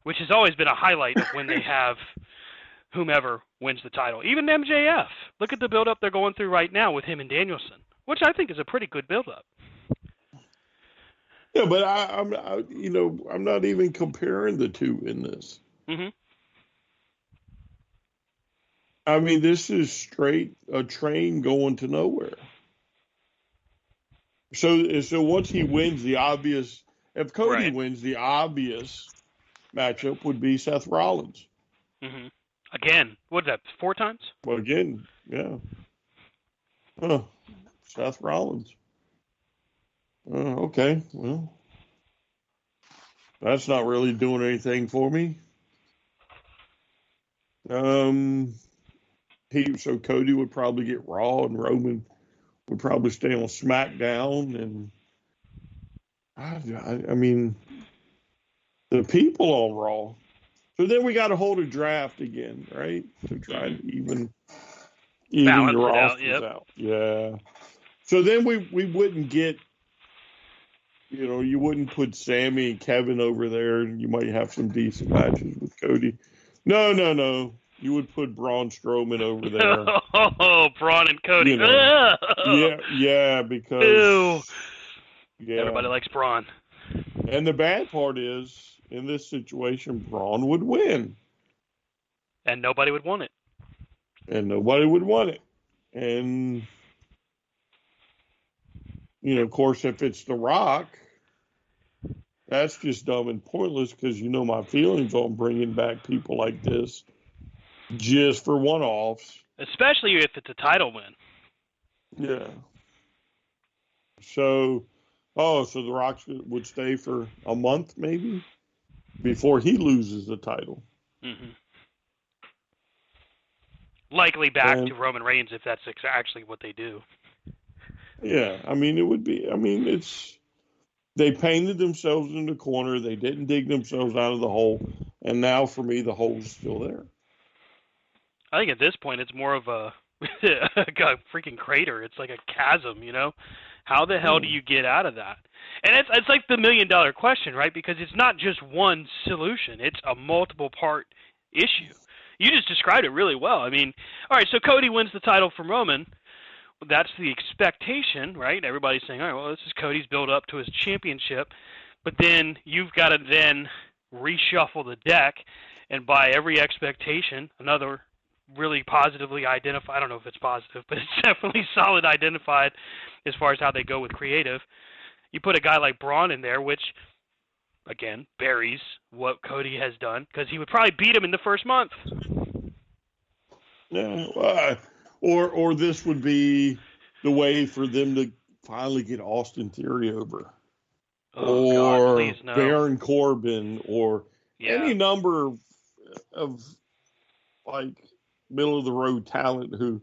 which has always been a highlight of when they have whomever wins the title. Even MJF. Look at the build-up they're going through right now with him and Danielson, which I think is a pretty good build-up. Yeah, but I'm not even comparing the two in this. Mm-hmm. I mean, this is straight a train going to nowhere. So once he wins, if Cody wins, the obvious matchup would be Seth Rollins. Mm-hmm. Again, what's that, 4 times? Well, again, yeah. Seth Rollins. Okay, well, that's not really doing anything for me. So Cody would probably get Raw, and Roman would probably stay on SmackDown, and I mean, the people on Raw. So then we got to hold a draft again, right? To try to even Balance your it out, rosters yep. out. Yeah. So then we wouldn't get, you wouldn't put Sammy and Kevin over there. You might have some decent matches with Cody. No. You would put Braun Strowman over there. Oh, Braun and Cody. Yeah, because Ew. Yeah. Everybody likes Braun. And the bad part is, in this situation, Braun would win. And nobody would want it. And of course, if it's The Rock, that's just dumb and pointless because my feelings on bringing back people like this just for one-offs. Especially if it's a title win. Yeah. So The Rock would stay for a month maybe before he loses the title. Mm-hmm. Likely back to Roman Reigns if that's actually what they do. Yeah, I mean, it would be. I mean, they painted themselves in the corner. They didn't dig themselves out of the hole, and now for me, the hole's still there. I think at this point it's more of a freaking crater. It's like a chasm, How the hell do you get out of that? And it's like the $1 million question, right? Because it's not just one solution; it's a multiple part issue. You just described it really well. I mean, all right, so Cody wins the title from Roman. That's the expectation, right? Everybody's saying, all right, well, this is Cody's build up to his championship. But then you've got to then reshuffle the deck, and by every expectation, another really positively identified, I don't know if it's positive, but it's definitely solid identified as far as how they go with creative. You put a guy like Braun in there, which, again, buries what Cody has done, because he would probably beat him in the first month. Yeah, or this would be the way for them to finally get Austin Theory over. Oh, or God, please, no. Baron Corbin, or Yeah. any number of like middle of the road talent who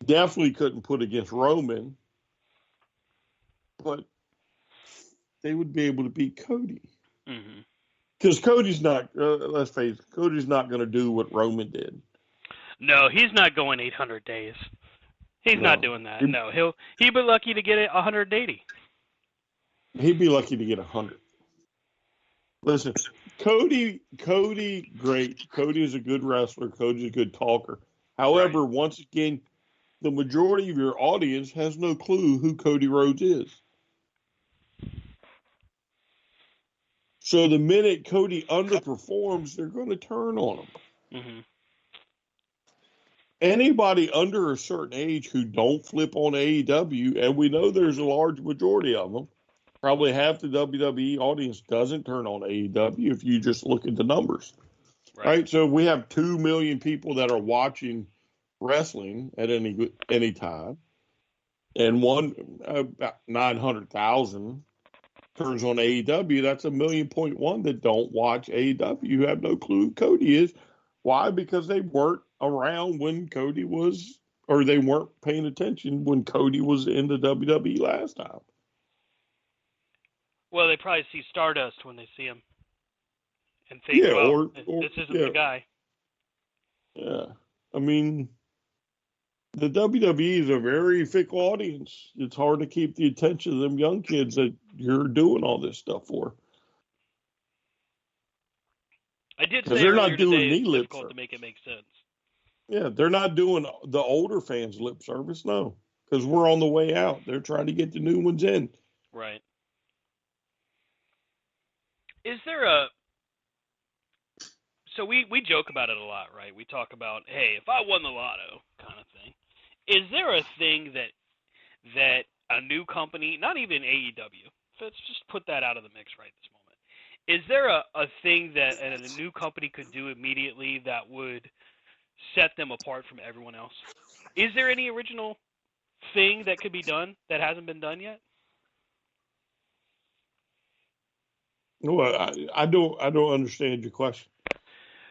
definitely couldn't put against Roman, but they would be able to beat Cody. Because Cody's not, let's face it, Cody's not going to do what Roman did. No, he's not going 800 days. He's not doing that. No, he'd be lucky to get it 180. He'd be lucky to get 100. Listen, Cody, great. Cody is a good wrestler. Cody's a good talker. However, Right. Once again, the majority of your audience has no clue who Cody Rhodes is. So the minute Cody underperforms, they're going to turn on him. Mm-hmm. Anybody under a certain age who don't flip on AEW, and we know there's a large majority of them, probably half the WWE audience doesn't turn on AEW if you just look at the numbers. Right? So we have 2 million people that are watching wrestling at any time, and about 900,000 turns on AEW. That's 1.1 million that don't watch AEW. You have no clue who Cody is. Why? Because they weren't around when Cody was, or they weren't paying attention when Cody was in the WWE last time. Well, they probably see Stardust when they see him and think, well, this isn't the guy. Yeah. I mean, the WWE is a very fickle audience. It's hard to keep the attention of them young kids that you're doing all this stuff for. I did say earlier today it's difficult to make it make sense. Yeah, they're not doing the older fans lip service, no, because we're on the way out. They're trying to get the new ones in. Right. Is there a... So we joke about it a lot, right? We talk about, hey, if I won the lotto kind of thing. Is there a thing that a new company, not even AEW, let's just put that out of the mix right this moment. Is there a thing that a new company could do immediately that would set them apart from everyone else? Is there any original thing that could be done that hasn't been done yet? Well, I don't understand your question.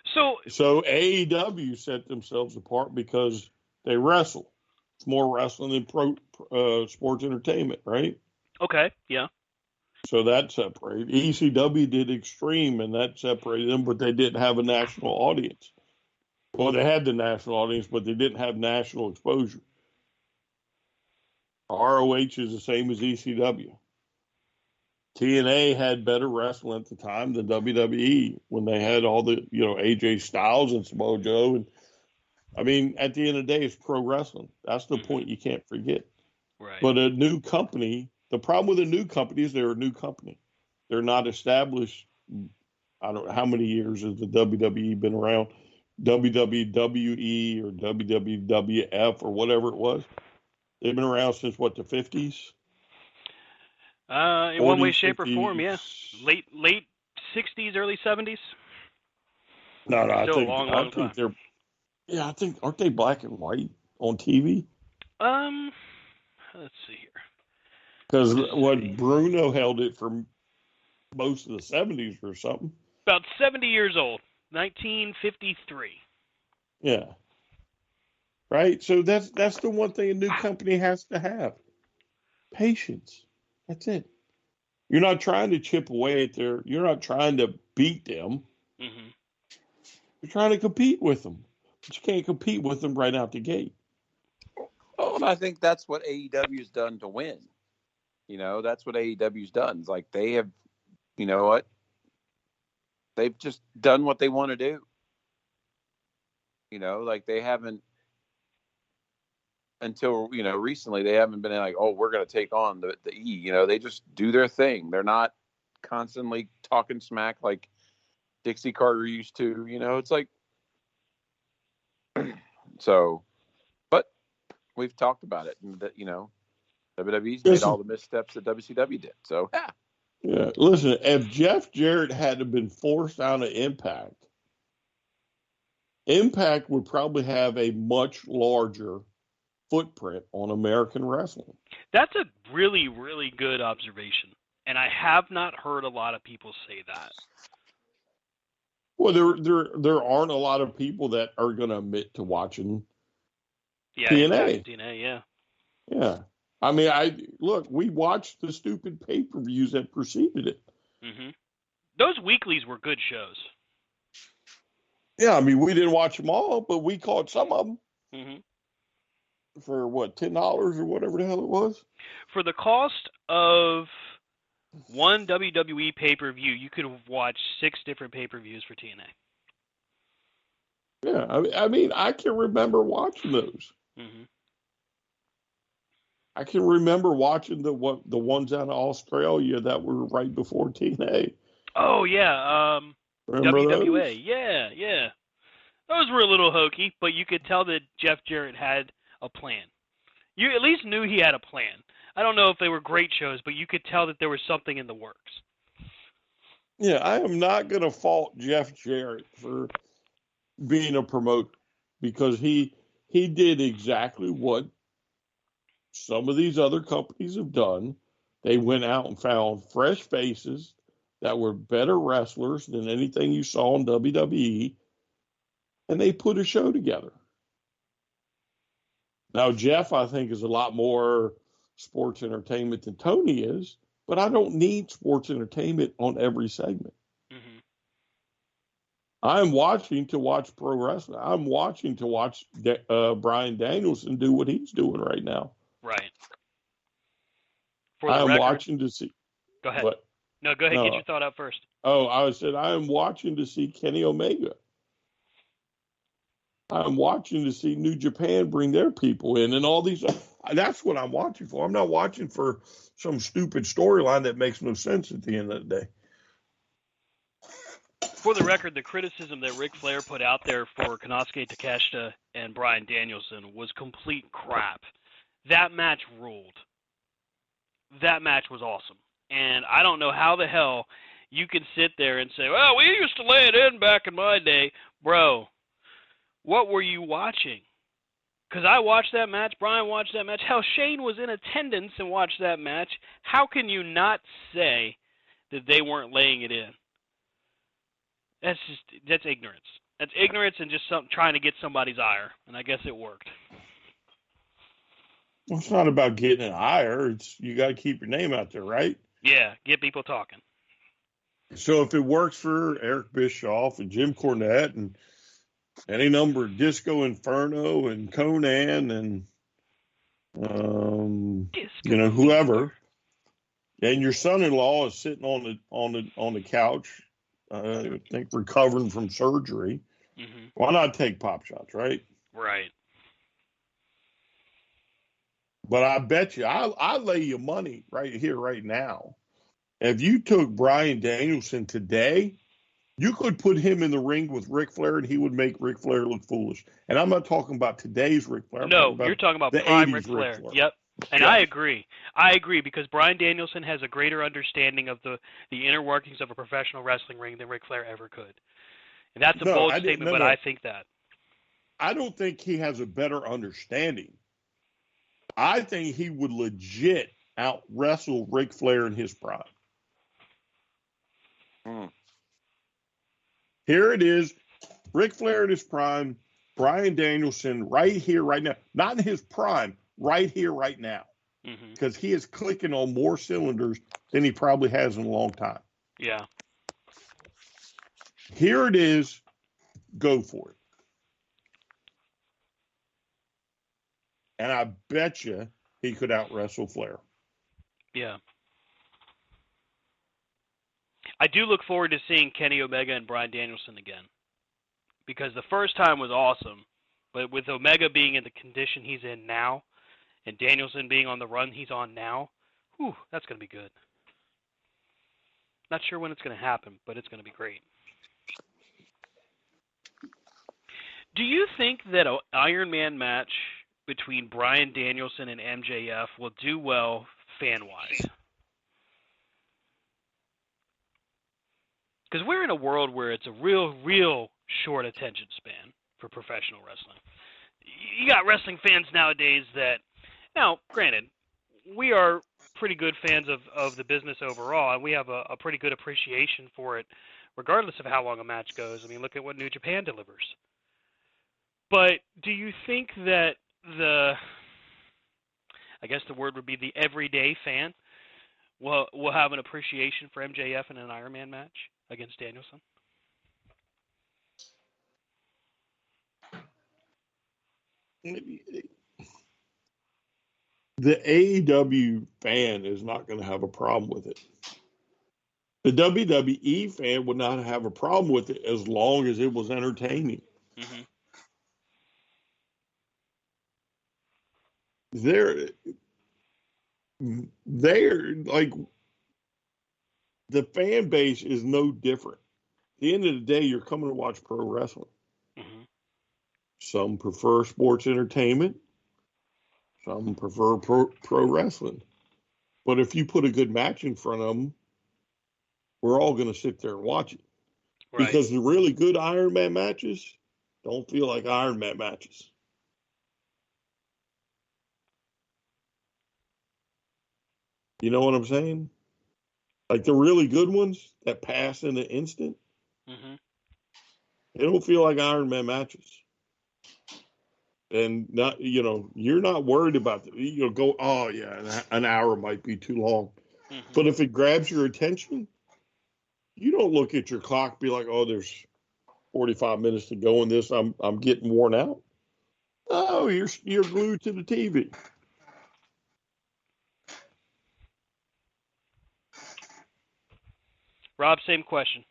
So AEW set themselves apart because they wrestle. It's more wrestling than pro sports entertainment, right? Okay, yeah. So that separated. ECW did Extreme, and that separated them, but they didn't have a national audience. Well, they had the national audience, but they didn't have national exposure. ROH is the same as ECW. TNA had better wrestling at the time than WWE when they had all the, AJ Styles and Samoa Joe. And I mean, at the end of the day, it's pro wrestling. That's the point you can't forget. Right. But a new company, the problem with a new company is they're a new company. They're not established. I don't know how many years has the WWE been around. WWE or WWF or whatever it was. They've been around since what, the 50s? In 40s, one way, shape, 50s. Or form, yeah. Late 60s, early 70s. No, I Still think a long time. they're. Yeah, I think aren't they black and white on TV? Let's see here. Because Bruno held it for most of the 70s or something. About 70 years old, 1953. Yeah. Right. So that's the one thing a new company has to have: patience. That's it. You're not trying to chip away at their. You're not trying to beat them. Mm-hmm. You're trying to compete with them, but you can't compete with them right out the gate. Oh, and I think that's what AEW has done to win. You know, that's what AEW's done. It's like they have, you know what? They've just done what they want to do. You know, like they haven't, until, you know, recently, they haven't been like, oh, we're going to take on the E. You know, they just do their thing. They're not constantly talking smack like Dixie Carter used to. You know, it's like, so, but we've talked about it, and that, you know, WWE's made all the missteps that WCW did. So, yeah. Yeah, listen, if Jeff Jarrett had to been forced out of Impact would probably have a much larger footprint on American wrestling. That's a really, really good observation, and I have not heard a lot of people say that. Well, there aren't a lot of people that are going to admit to watching TNA. TNA, yeah. Yeah. I mean, we watched the stupid pay-per-views that preceded it. Mm-hmm. Those weeklies were good shows. Yeah, I mean, we didn't watch them all, but we caught some of them. Mm-hmm. For what, $10 or whatever the hell it was? For the cost of one WWE pay-per-view, you could have watched 6 different pay-per-views for TNA. Yeah, I mean, I can remember watching those. Mm-hmm. I can remember watching the ones out of Australia that were right before TNA. Oh yeah, remember WWA. those? Yeah. Those were a little hokey, but you could tell that Jeff Jarrett had a plan. You at least knew he had a plan. I don't know if they were great shows, but you could tell that there was something in the works. Yeah, I am not going to fault Jeff Jarrett for being a promoter, because he did exactly what some of these other companies have done. They went out and found fresh faces that were better wrestlers than anything you saw in WWE, and they put a show together. Now, Jeff, I think, is a lot more sports entertainment than Tony is, but I don't need sports entertainment on every segment. Mm-hmm. I'm watching to watch pro wrestling. I'm watching to watch Bryan Danielson do what he's doing right now. Right. For the I'm record, watching to see. Go ahead. What? No, go ahead. Get your thought out first. Oh, I said I am watching to see Kenny Omega. I'm watching to see New Japan bring their people in, and all these. That's what I'm watching for. I'm not watching for some stupid storyline that makes no sense at the end of the day. For the record, the criticism that Ric Flair put out there for Konosuke Takeshita and Bryan Danielson was complete crap. That match ruled. That match was awesome. And I don't know how the hell you can sit there and say, well, we used to lay it in back in my day. Bro, what were you watching? Because I watched that match. Brian watched that match. Hell, Shane was in attendance and watched that match. How can you not say that they weren't laying it in? That's ignorance. That's ignorance and just trying to get somebody's ire. And I guess it worked. Well, it's not about getting an ire. It's you got to keep your name out there, right? Yeah, get people talking. So if it works for Eric Bischoff and Jim Cornette and any number of Disco Inferno and Conan and whoever, and your son-in-law is sitting on the couch, I think recovering from surgery. Mm-hmm. Why not take pop shots, right? Right. But I bet you, I lay you money right here, right now. If you took Bryan Danielson today, you could put him in the ring with Ric Flair, and he would make Ric Flair look foolish. And I'm not talking about today's Ric Flair. You're talking about prime Ric Flair. Yep. And yeah. I agree because Bryan Danielson has a greater understanding of the inner workings of a professional wrestling ring than Ric Flair ever could. And that's a bold statement, but I think that. I don't think he has a better understanding. I think he would legit out wrestle Ric Flair in his prime. Here it is. Ric Flair in his prime, Bryan Danielson right here, right now. Not in his prime, right here, right now. Because he is clicking on more cylinders than he probably has in a long time. Yeah. Here it is. Go for it. And I bet you he could out wrestle Flair. Yeah. I do look forward to seeing Kenny Omega and Bryan Danielson again, because the first time was awesome, but with Omega being in the condition he's in now, and Danielson being on the run he's on now, whew, that's going to be good. Not sure when it's going to happen, but it's going to be great. Do you think that an Iron Man match between Bryan Danielson and MJF will do well fan-wise? Because we're in a world where it's a real short attention span for professional wrestling. You got wrestling fans nowadays that, now, granted, we are pretty good fans of the business overall, and we have a pretty good appreciation for it, regardless of how long a match goes. I mean, look at what New Japan delivers. But do you think that I guess the word would be the everyday fan, will have an appreciation for MJF in an Iron Man match against Danielson? The AEW fan is not going to have a problem with it. The WWE fan would not have a problem with it as long as it was entertaining. Mm-hmm. They're like, the fan base is no different. At the end of the day, you're coming to watch pro wrestling. Mm-hmm. Some prefer sports entertainment. Some prefer pro wrestling. But if you put a good match in front of them, we're all going to sit there and watch it. Right. Because the really good Iron Man matches don't feel like Iron Man matches. You know what I'm saying? Like the really good ones that pass in an instant, Mm-hmm. they don't feel like Iron Man matches. And not, you're not worried about go, oh yeah, an hour might be too long. Mm-hmm. But if it grabs your attention, you don't look at your clock, be like, oh, there's 45 minutes to go in this. I'm getting worn out. Oh, you're glued to the TV. Rob, same question.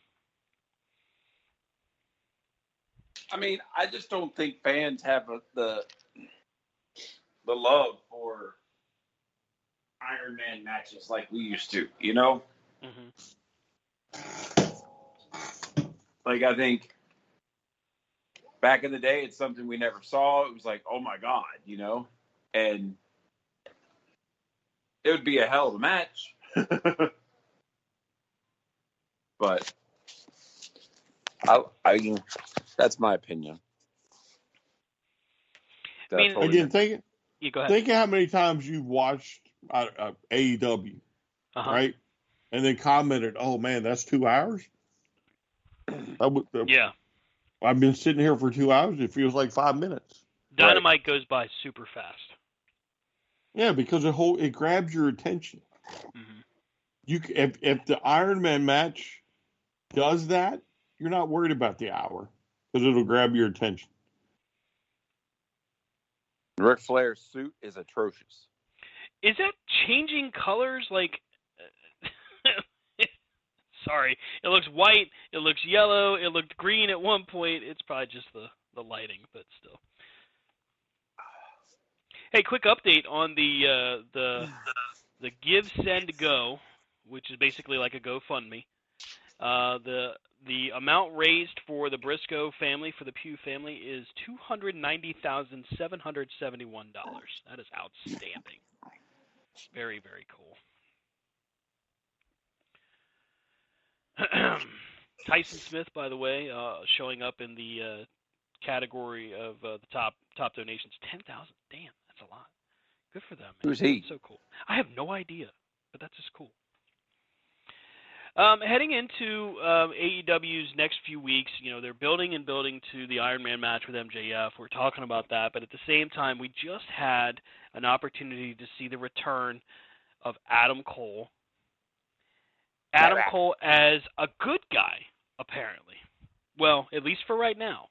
I mean, I just don't think fans have the love for Iron Man matches like we used to, Mm-hmm. Like, I think back in the day, it's something we never saw. It was like, oh my God, and it would be a hell of a match. But I that's my opinion. I mean, again, go ahead. Think of how many times you've watched AEW, Uh-huh. right? And then commented, oh man, that's 2 hours? Yeah. I've been sitting here for 2 hours. It feels like 5 minutes. Dynamite goes by super fast. Yeah, because it grabs your attention. Mm-hmm. If the Iron Man match does that, you're not worried about the hour because it'll grab your attention. Ric Flair's suit is atrocious. Is that changing colors? Like, sorry, it looks white, it looks yellow, it looked green at one point. It's probably just the lighting, but still. Hey, quick update on the Give, Send, Go, which is basically like a GoFundMe. The amount raised for the Briscoe family, for the Pugh family, is $290,771. That is outstanding. Very, very cool. Tyson Smith, by the way, showing up in the category of the top donations. 10,000. Damn, that's a lot. Good for them, man. Who's he? That's so cool. I have no idea, but that's just cool. Heading into AEW's next few weeks, they're building to the Iron Man match with MJF. We're talking about that, but at the same time, we just had an opportunity to see the return of Adam Cole. Adam Cole as a good guy, apparently. Well, at least for right now.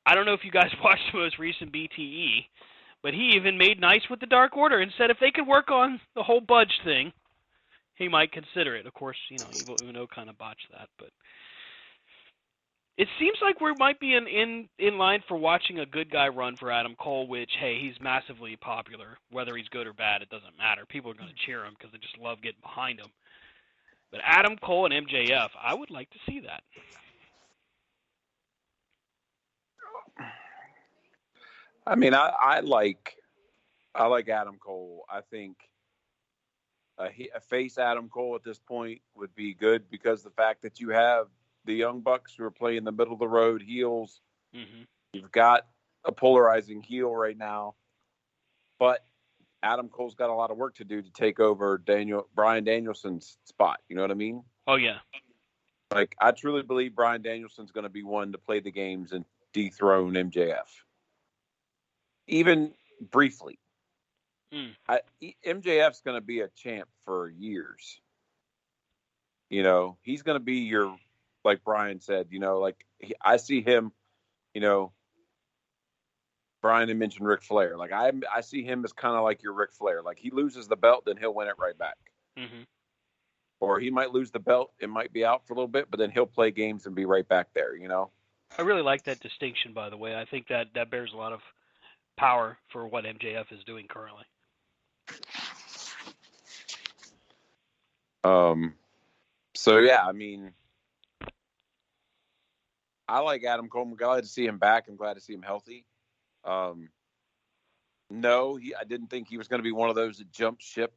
I don't know if you guys watched the most recent BTE, But he even made nice with the Dark Order and said if they could work on the whole Budge thing, he might consider it. Of course, Evil Uno kind of botched that, but it seems like we might be in line for watching a good guy run for Adam Cole, which, hey, he's massively popular. Whether he's good or bad, it doesn't matter. People are going to cheer him because they just love getting behind him. But Adam Cole and MJF, I would like to see that. I mean, I like Adam Cole. I think a face Adam Cole at this point would be good because the fact that you have the Young Bucks who are playing the middle of the road heels. Mm-hmm. You've got a polarizing heel right now, but Adam Cole's got a lot of work to do to take over Bryan Danielson's spot. You know what I mean? Oh, yeah. Like, I truly believe Bryan Danielson's going to be one to play the games and dethrone MJF. Even briefly. MJF's going to be a champ for years. He's going to be your, like Brian said, I see him, Brian had mentioned Ric Flair. Like, I see him as kind of like your Ric Flair. Like, he loses the belt, then he'll win it right back. Mm-hmm. Or he might lose the belt, it might be out for a little bit, but then he'll play games and be right back there, I really like that distinction, by the way. I think that bears a lot of power for what MJF is doing currently. So, yeah, I mean, I like Adam Cole. I'm glad to see him back. I'm glad to see him healthy. No, I didn't think he was going to be one of those that jumped ship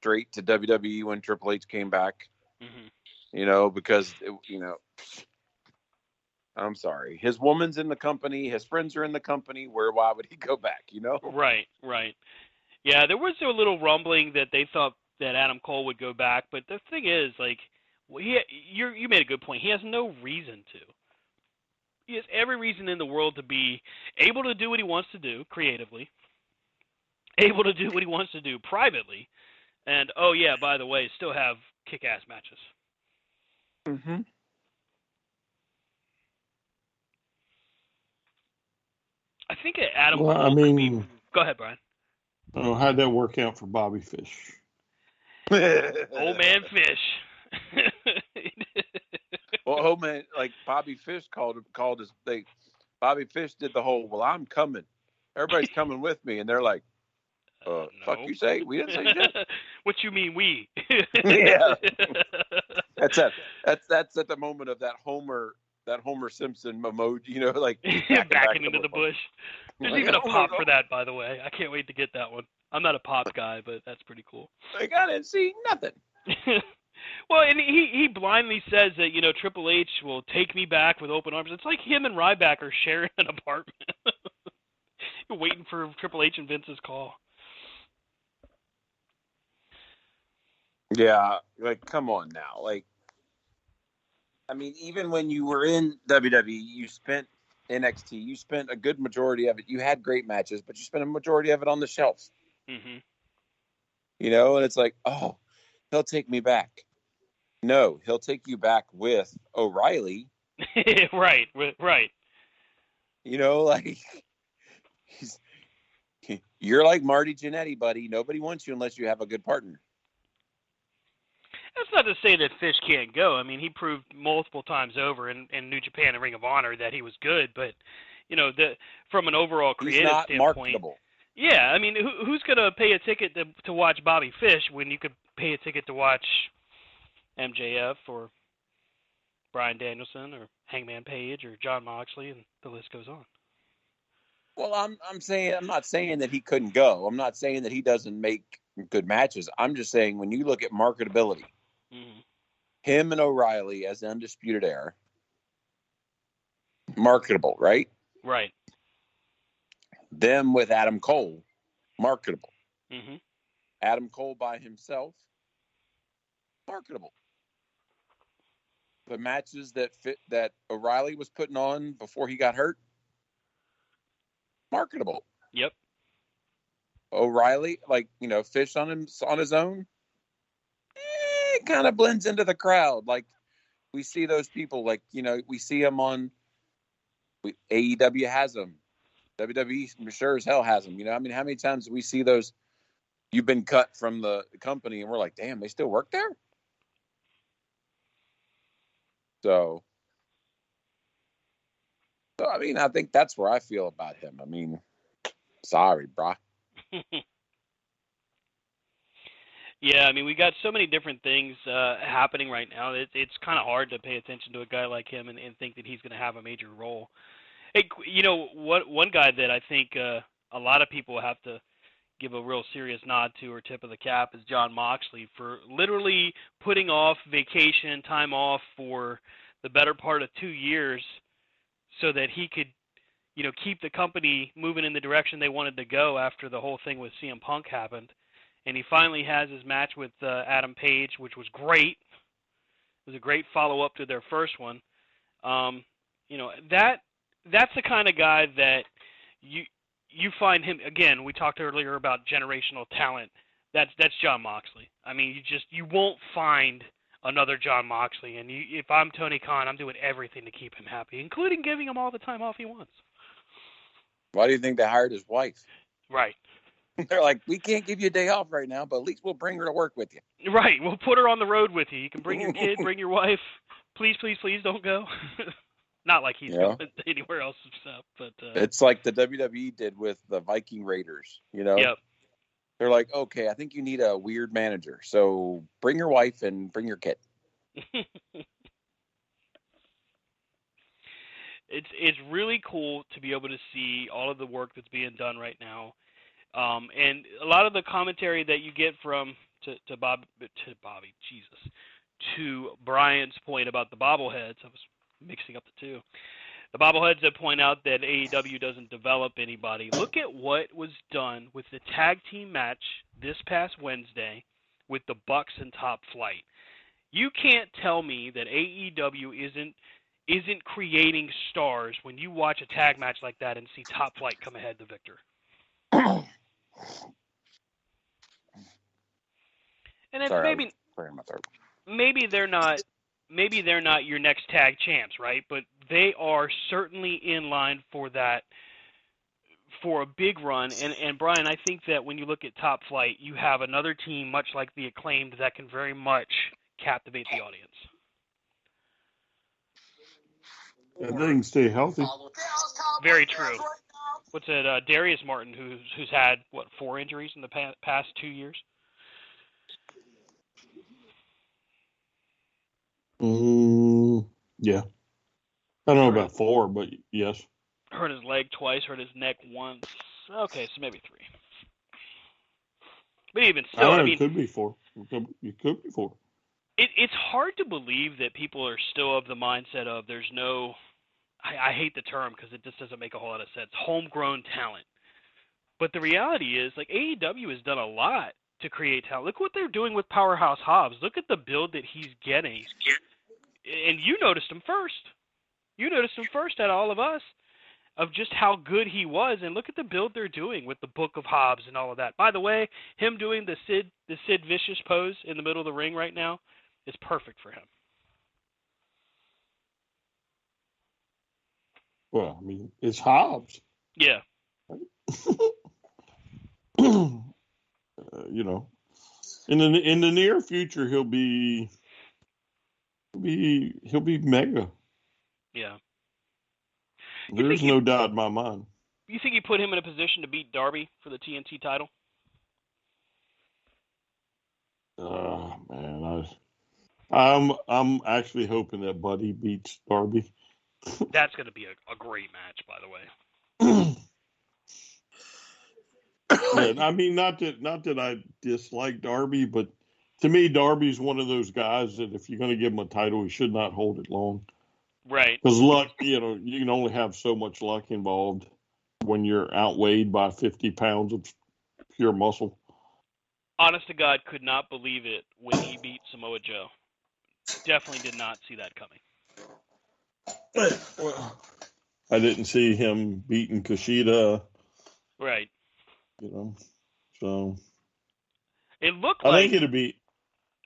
straight to WWE when Triple H came back. Mm-hmm. Because, I'm sorry. His woman's in the company. His friends are in the company. Why would he go back, Right. Yeah, there was a little rumbling that they thought that Adam Cole would go back. But the thing is, like, you made a good point. He has no reason to. He has every reason in the world to be able to do what he wants to do creatively, able to do what he wants to do privately, and, oh, yeah, by the way, still have kick-ass matches. Mm-hmm. I think Adam Cole could be... Go ahead, Brian. Oh, how'd that work out for Bobby Fish? Old man Fish. Well, old man, like Bobby Fish called his thing. Bobby Fish did the whole, well, I'm coming. Everybody's coming with me. And they're like, no. Fuck you say? We didn't say shit. What you mean we? Yeah. That's at the moment of that Homer Simpson emoji, like backing into the bush. There's even a pop for that, by the way. I can't wait to get that one. I'm not a pop guy, but that's pretty cool. Like, I didn't see nothing. Well, and he blindly says that, Triple H will take me back with open arms. It's like him and Ryback are sharing an apartment. Waiting for Triple H and Vince's call. Yeah, like, come on now. Like, I mean, even when you were in WWE, you spent NXT, you spent a good majority of it. You had great matches, but you spent a majority of it on the shelf. Mm-hmm. And it's like, oh, he'll take me back. No, he'll take you back with O'Reilly. Right. Like, you're like Marty Jannetty, buddy. Nobody wants you unless you have a good partner. That's not to say that Fish can't go. I mean, he proved multiple times over in New Japan and Ring of Honor that he was good. But, from an overall creative standpoint, marketable. Yeah, I mean, who's going to pay a ticket to watch Bobby Fish when you could pay a ticket to watch MJF or Bryan Danielson or Hangman Page or Jon Moxley, and the list goes on. Well, I'm not saying that he couldn't go. I'm not saying that he doesn't make good matches. I'm just saying when you look at marketability, him and O'Reilly as the Undisputed Era, marketable, right? Right. Them with Adam Cole, marketable. Mm-hmm. Adam Cole by himself, marketable. The matches that O'Reilly was putting on before he got hurt, marketable. Yep. O'Reilly, Fish on his own, it kind of blends into the crowd. Like, we see those people, we see them on AEW has them. WWE sure as hell has them. You know, I mean, how many times do we see those? You've been cut from the company, and we're like, damn, they still work there. So I mean, I think that's where I feel about him. I mean, sorry, brah. Yeah, I mean, we got so many different things happening right now. It's kind of hard to pay attention to a guy like him and think that he's going to have a major role. Hey, one guy that I think a lot of people have to give a real serious nod to or tip of the cap is Jon Moxley for literally putting off vacation time off for the better part of 2 years so that he could, keep the company moving in the direction they wanted to go after the whole thing with CM Punk happened. And he finally has his match with Adam Page, which was great. It was a great follow-up to their first one. That's the kind of guy that you find him. Again, we talked earlier about generational talent. That's Jon Moxley. I mean, you won't find another Jon Moxley. And if I'm Tony Khan, I'm doing everything to keep him happy, including giving him all the time off he wants. Why do you think they hired his wife? Right. They're like, we can't give you a day off right now, but at least we'll bring her to work with you. Right. We'll put her on the road with you. You can bring your kid, bring your wife. Please, please, please don't go. Not like he's going anywhere else except, but it's like the WWE did with the Viking Raiders, Yep. They're like, okay, I think you need a weird manager, so bring your wife and bring your kid. It's really cool to be able to see all of the work that's being done right now. And a lot of the commentary that you get from to Brian's point about the bobbleheads. I was mixing up the two. The bobbleheads that point out that AEW doesn't develop anybody. Look at what was done with the tag team match this past Wednesday with the Bucks and Top Flight. You can't tell me that AEW isn't creating stars when you watch a tag match like that and see Top Flight come ahead the victor. And then maybe they're not your next tag champs, right? But they are certainly in line for a big run. And Brian, I think that when you look at Top Flight, you have another team much like the Acclaimed that can very much captivate the audience. And they can stay healthy. Very true. What's it? Darius Martin, who's had 4 injuries in the past 2 years. Yeah. I don't know about 4, but yes. Hurt his leg twice, hurt his neck once. Okay, so maybe 3. But even still, I mean, it could be 4. It could be 4. It's hard to believe that people are still of the mindset of there's no. I hate the term because it just doesn't make a whole lot of sense. Homegrown talent. But the reality is, like, AEW has done a lot to create talent. Look what they're doing with Powerhouse Hobbs. Look at the build that he's getting. And you noticed him first. You noticed him first out of all of us of just how good he was. And look at the build they're doing with the Book of Hobbs and all of that. By the way, him doing the Sid Vicious pose in the middle of the ring right now is perfect for him. Well, I mean, it's Hobbs. Yeah. In the near future, he'll be mega. Yeah. There's no doubt in my mind. You think you put him in a position to beat Darby for the TNT title? Man, I'm actually hoping that Buddy beats Darby. That's going to be a great match, by the way. Yeah, I mean, not that I dislike Darby, but to me, Darby's one of those guys that if you're going to give him a title, he should not hold it long. Right. Because luck, you can only have so much luck involved when you're outweighed by 50 pounds of pure muscle. Honest to God, could not believe it when he beat Samoa Joe. Definitely did not see that coming. Well, I didn't see him beating Kushida. Right. So. It looked I like. think it'll be.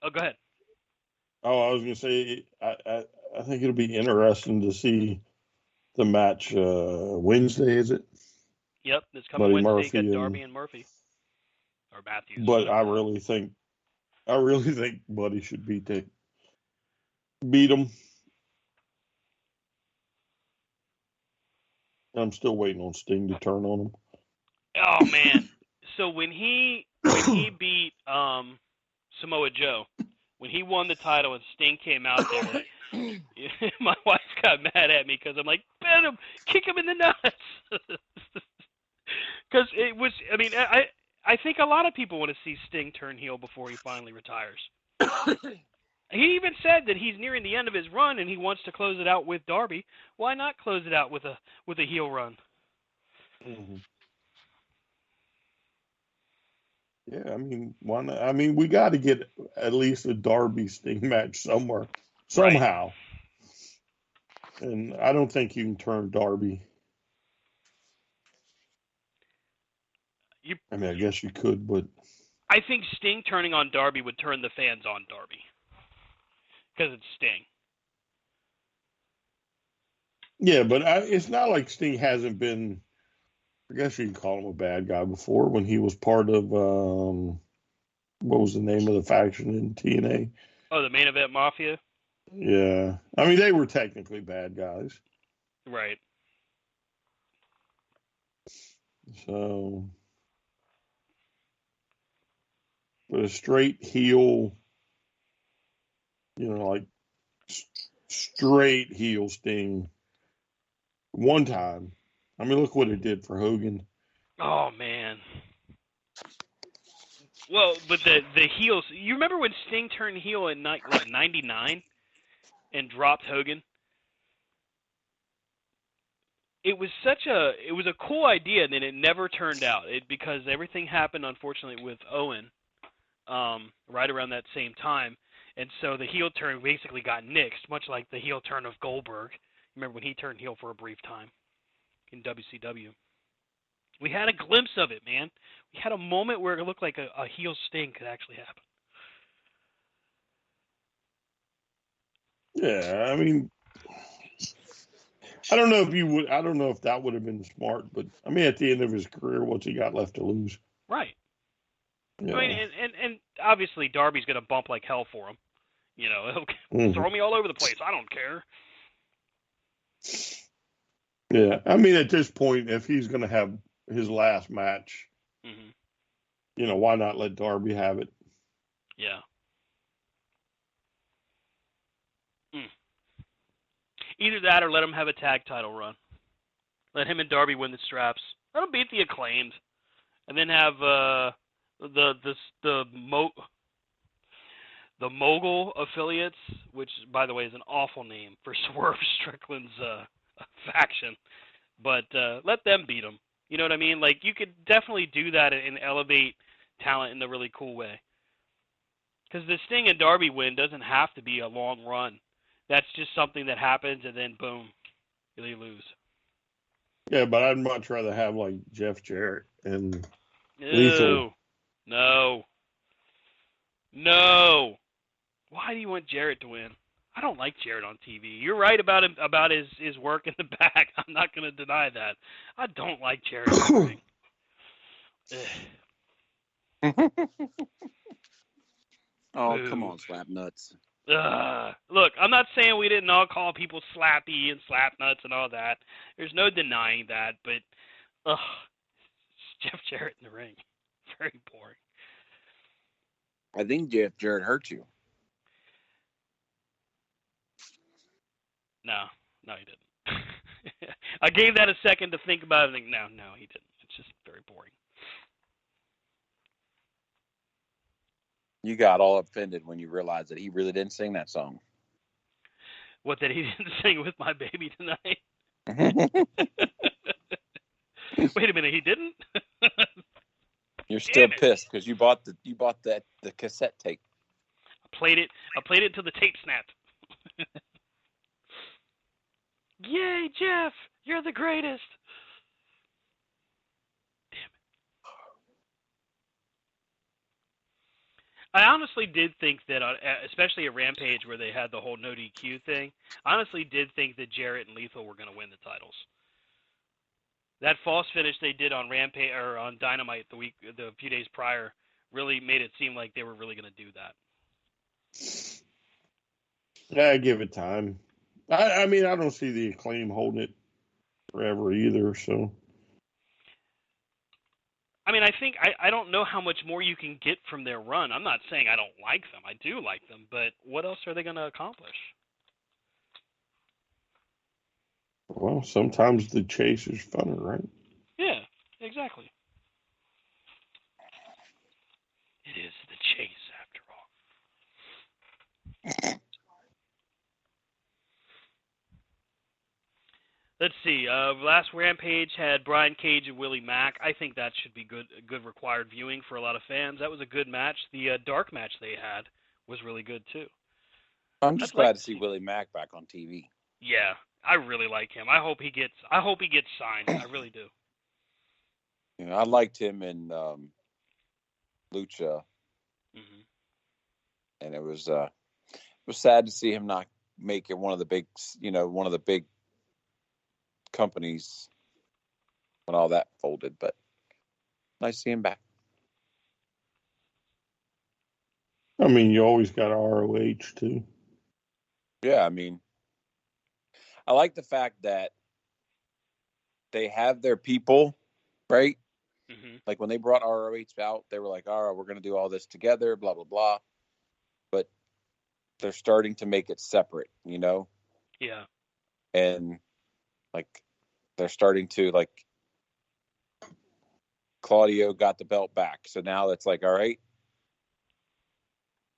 Oh, go ahead. Oh, I was going to say, I think it'll be interesting to see the match Wednesday, is it? Yep, it's coming Buddy Wednesday. You Murphy got Darby and Murphy. Or Matthews. But I really think Buddy should beat him. I'm still waiting on Sting to turn on him. Oh man! So when he beat Samoa Joe, when he won the title and Sting came out there, my wife got mad at me because I'm like, bet him, kick him in the nuts. Because it was, I mean, I think a lot of people want to see Sting turn heel before he finally retires. He even said that he's nearing the end of his run and he wants to close it out with Darby. Why not close it out with a heel run? Mm-hmm. Yeah, I mean, why not? I mean, we got to get at least a Darby Sting match somewhere, somehow. Right. And I don't think you can turn Darby. I mean, I guess you could, but I think Sting turning on Darby would turn the fans on Darby because it's Sting. Yeah, but it's not like Sting hasn't been. I guess you can call him a bad guy before when he was part of what was the name of the faction in TNA? Oh, the Main Event Mafia? Yeah. I mean, they were technically bad guys. Right. So, but a straight heel, like straight heel Sting one time. I mean, look what it did for Hogan. Oh, man. Well, but the heels, you remember when Sting turned heel in 99 and dropped Hogan? It was a cool idea, and then it never turned out. Because everything happened, unfortunately, with Owen, right around that same time, and so the heel turn basically got nixed, much like the heel turn of Goldberg. Remember when he turned heel for a brief time in WCW? We had a glimpse of it, man. We had a moment where it looked like a heel Sting could actually happen. Yeah, I mean, I don't know if that would have been smart, but I mean, at the end of his career, what's he got left to lose? Right. Yeah. I mean, and obviously Darby's going to bump like hell for him. He'll throw me all over the place. I don't care. Yeah, I mean, at this point, if he's going to have his last match, why not let Darby have it? Yeah. Either that or let him have a tag title run. Let him and Darby win the straps. Let him beat the Acclaimed, and then have the Mogul affiliates, which by the way is an awful name for Swerve Strickland's faction. But let them beat him. You know what I mean? Like, you could definitely do that and elevate talent in a really cool way. Because the Sting and Darby win doesn't have to be a long run. That's just something that happens, and then boom, they lose. Yeah, but I'd much rather have like Jeff Jarrett and Lethal. No. Why do you want Jarrett to win? I don't like Jarrett on TV. You're right about him, about his work in the back. I'm not going to deny that. I don't like Jarrett in the ring. Oh, come on, slap nuts. Look, I'm not saying we didn't all call people slappy and slap nuts and all that. There's no denying that, but Jeff Jarrett in the ring. Very boring. I think Jeff Jarrett hurt you. No, he didn't. I gave that a second to think about it. And think, no, he didn't. It's just very boring. You got all offended when you realized that he really didn't sing that song. What, that he didn't sing With My Baby Tonight? Wait a minute, he didn't? You're still pissed because you bought the cassette tape. I played it until the tape snapped. Yay, Jeff! You're the greatest! Damn it. I honestly did think that, especially at Rampage where they had the whole no DQ thing, I honestly did think that Jarrett and Lethal were going to win the titles. That false finish they did on Rampage or on Dynamite the few days prior really made it seem like they were really going to do that. Yeah, I give it time. I mean, I don't see the Acclaim holding it forever either. So, I mean, I think I don't know how much more you can get from their run. I'm not saying I don't like them. I do like them, but what else are they going to accomplish? well, sometimes the chase is funner, right? Yeah, exactly. It is the chase after all. Let's see. Last Rampage had Brian Cage and Willie Mack. I think that should be good required viewing for a lot of fans. That was a good match. The dark match they had was really good too. I'm just glad to see Willie Mack back on TV. Yeah, I really like him. I hope he gets signed. I really do. You know, I liked him in Lucha, and it was sad to see him not make it one of the big companies when all that folded. But nice to see him back. I mean, you always got ROH too. Yeah, I mean, I like the fact that they have their people, right? Mm-hmm. Like when they brought ROH out, they were like, all right, we're going to do all this together, blah, blah, blah. But they're starting to make it separate, you know? Yeah. And like they're starting to like Claudio got the belt back. So now it's like, all right,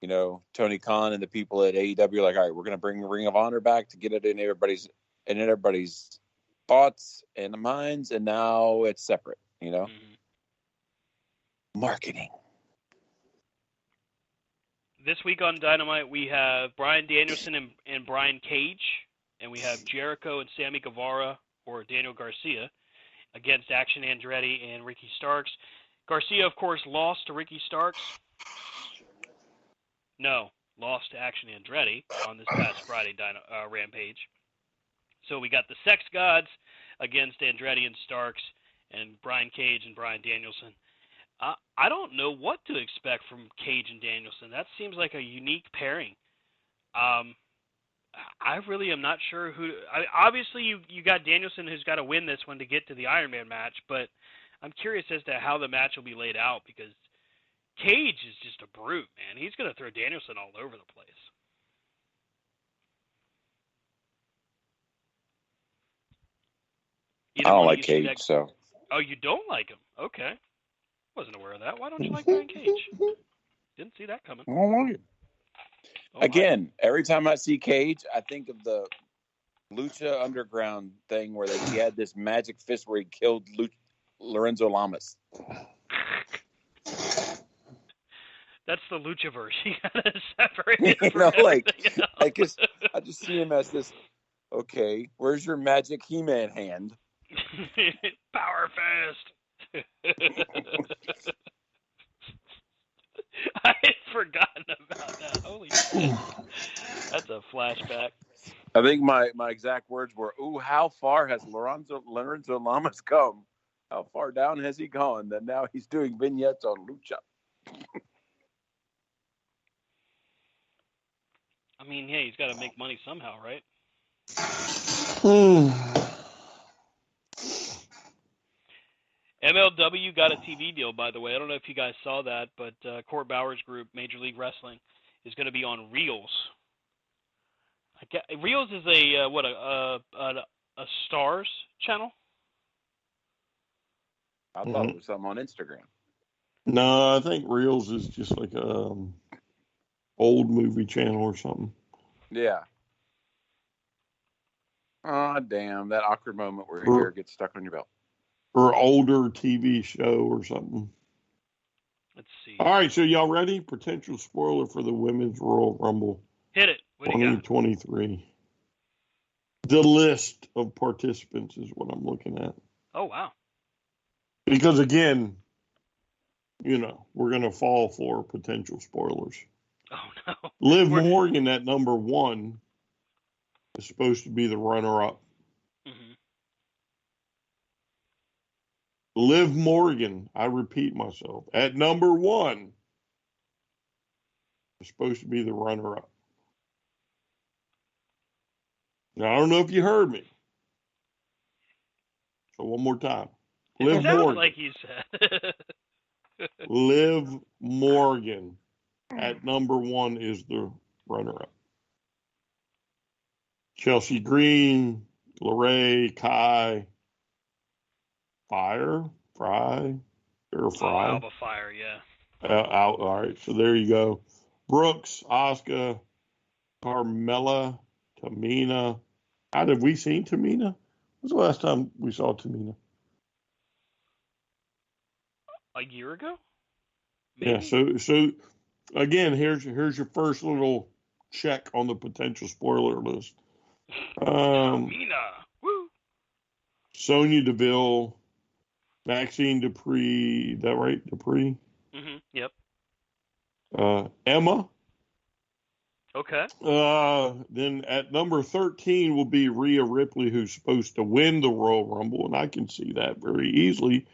you know, Tony Khan and the people at AEW are like, all right, we're going to bring Ring of Honor back to get it in everybody's thoughts and minds. And now it's separate, you know? Mm-hmm. Marketing. This week on Dynamite, we have Bryan Danielson and Brian Cage, and we have Jericho and Sammy Guevara or Daniel Garcia against Action Andretti and Ricky Starks. Garcia, of course, lost to Ricky Starks. No, lost to Action Andretti on this past Friday Rampage. So we got the Sex Gods against Andretti and Starks, and Brian Cage and Bryan Danielson. I don't know what to expect from Cage and Danielson. That seems like a unique pairing. I really am not sure who. Obviously, you got Danielson who's got to win this one to get to the Iron Man match, but I'm curious as to how the match will be laid out because Cage is just a brute, man. He's going to throw Danielson all over the place. I don't like Cage, so. Oh, you don't like him? Okay. Wasn't aware of that. Why don't you like Brian Cage? Didn't see that coming. Again, every time I see Cage, I think of the Lucha Underground thing where he had this magic fist where he killed Lorenzo Lamas. That's the Luchaverse. You gotta separate it you from know, I just see him as this. Okay, where's your magic He-Man hand? Power fist. I had forgotten about that. Holy shit. That's a flashback. I think my exact words were, ooh, how far has Lorenzo Lamas come? How far down has he gone that now he's doing vignettes on Lucha? I mean, yeah, he's got to make money somehow, right? MLW got a TV deal, by the way. I don't know if you guys saw that, but Court Bauer's group, Major League Wrestling, is going to be on Reels. Reels is a Stars channel? I thought it was something on Instagram. No, I think Reels is just like a old movie channel or something. Yeah. Oh, damn. That awkward moment where your hair gets stuck on your belt. Or older TV show or something. Let's see. All right, so y'all ready? Potential spoiler for the Women's Royal Rumble. Hit it. What do you got? 2023. The list of participants is what I'm looking at. Oh, wow. Because, again, you know, we're going to fall for potential spoilers. Oh, no. Liv Morgan at number 1 is supposed to be the runner-up. Mm-hmm. Liv Morgan, I repeat myself, at number 1 is supposed to be the runner-up. Now, I don't know if you heard me. So one more time. Liv It sounded Morgan. like you said. Liv Morgan at number 1 is the runner-up. Chelsea Green, Lorray, Kai, Fry. Alba Fire, yeah. Out. All right, so there you go. Brooks, Asuka, Carmella, Tamina. How have we seen Tamina? When was the last time we saw Tamina? A year ago? Maybe? Yeah, so again, here's your first little check on the potential spoiler list. Tamina. Woo. Sonya Deville, Maxine Dupree, is that right? Dupree? Yep. Emma. Okay. Then at number 13 will be Rhea Ripley, who's supposed to win the Royal Rumble, and I can see that very easily.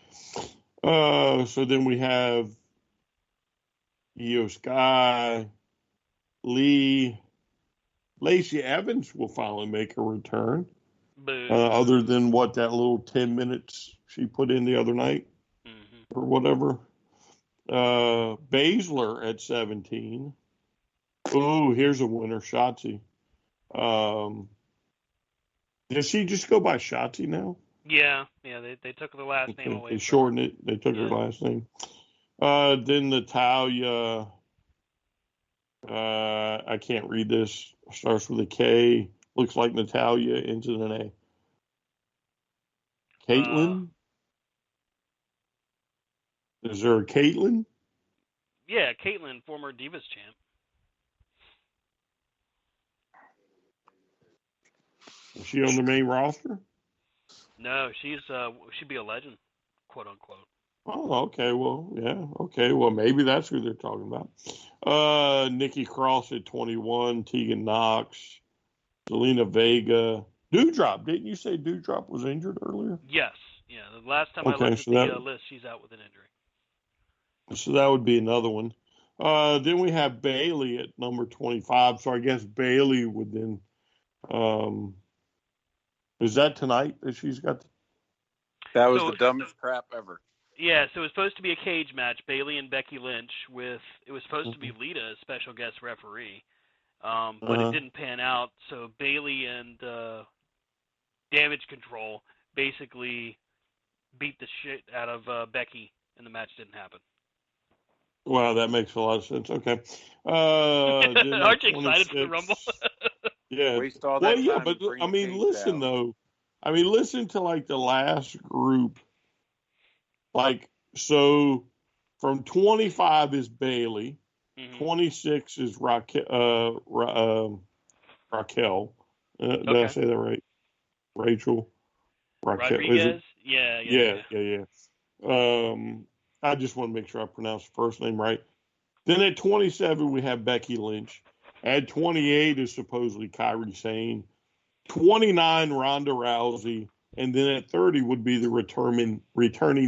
So then we have Io Sky, Lee, Lacey Evans will finally make a return. Other than that little 10 minutes she put in the other night or whatever. Baszler at 17. Oh, here's a winner, Shotzi. Does she just go by Shotzi now? Yeah. They took the last name away. They shortened it. They took her last name. Then Natalya. I can't read this. Starts with a K. Looks like Natalya, ends in an A. Caitlyn? Is there a Caitlyn? Yeah, Caitlyn, former Divas champ. Is she on the main roster? No, she'd be a legend, quote unquote. Oh, okay. Well, yeah. Okay. Well, maybe that's who they're talking about. Nikki Cross at 21. Tegan Knox. Zelina Vega. Doudrop. Didn't you say Doudrop was injured earlier? Yes. Yeah. The last time I looked at the list, she's out with an injury. So that would be another one. Then we have Bayley at number 25. So I guess Bayley would then. Is that tonight that she's got? That was the dumbest crap ever. Yeah, so it was supposed to be a cage match, Bayley and Becky Lynch. It was supposed to be Lita as special guest referee, but it didn't pan out. So Bayley and Damage Control basically beat the shit out of Becky, and the match didn't happen. Wow, that makes a lot of sense. Okay. Aren't you excited for the Rumble? Yeah. Waste all that time. But I mean, listen though. I mean, listen to like the last group. Like, so from 25 is Bayley, 26 is Raquel. Did I say that right? Rachel. Raquel. Rodriguez. Yeah. I just want to make sure I pronounce the first name right. Then at 27 we have Becky Lynch. At 28 is supposedly Kairi Sane. 29 Ronda Rousey. And then at 30 would be the returning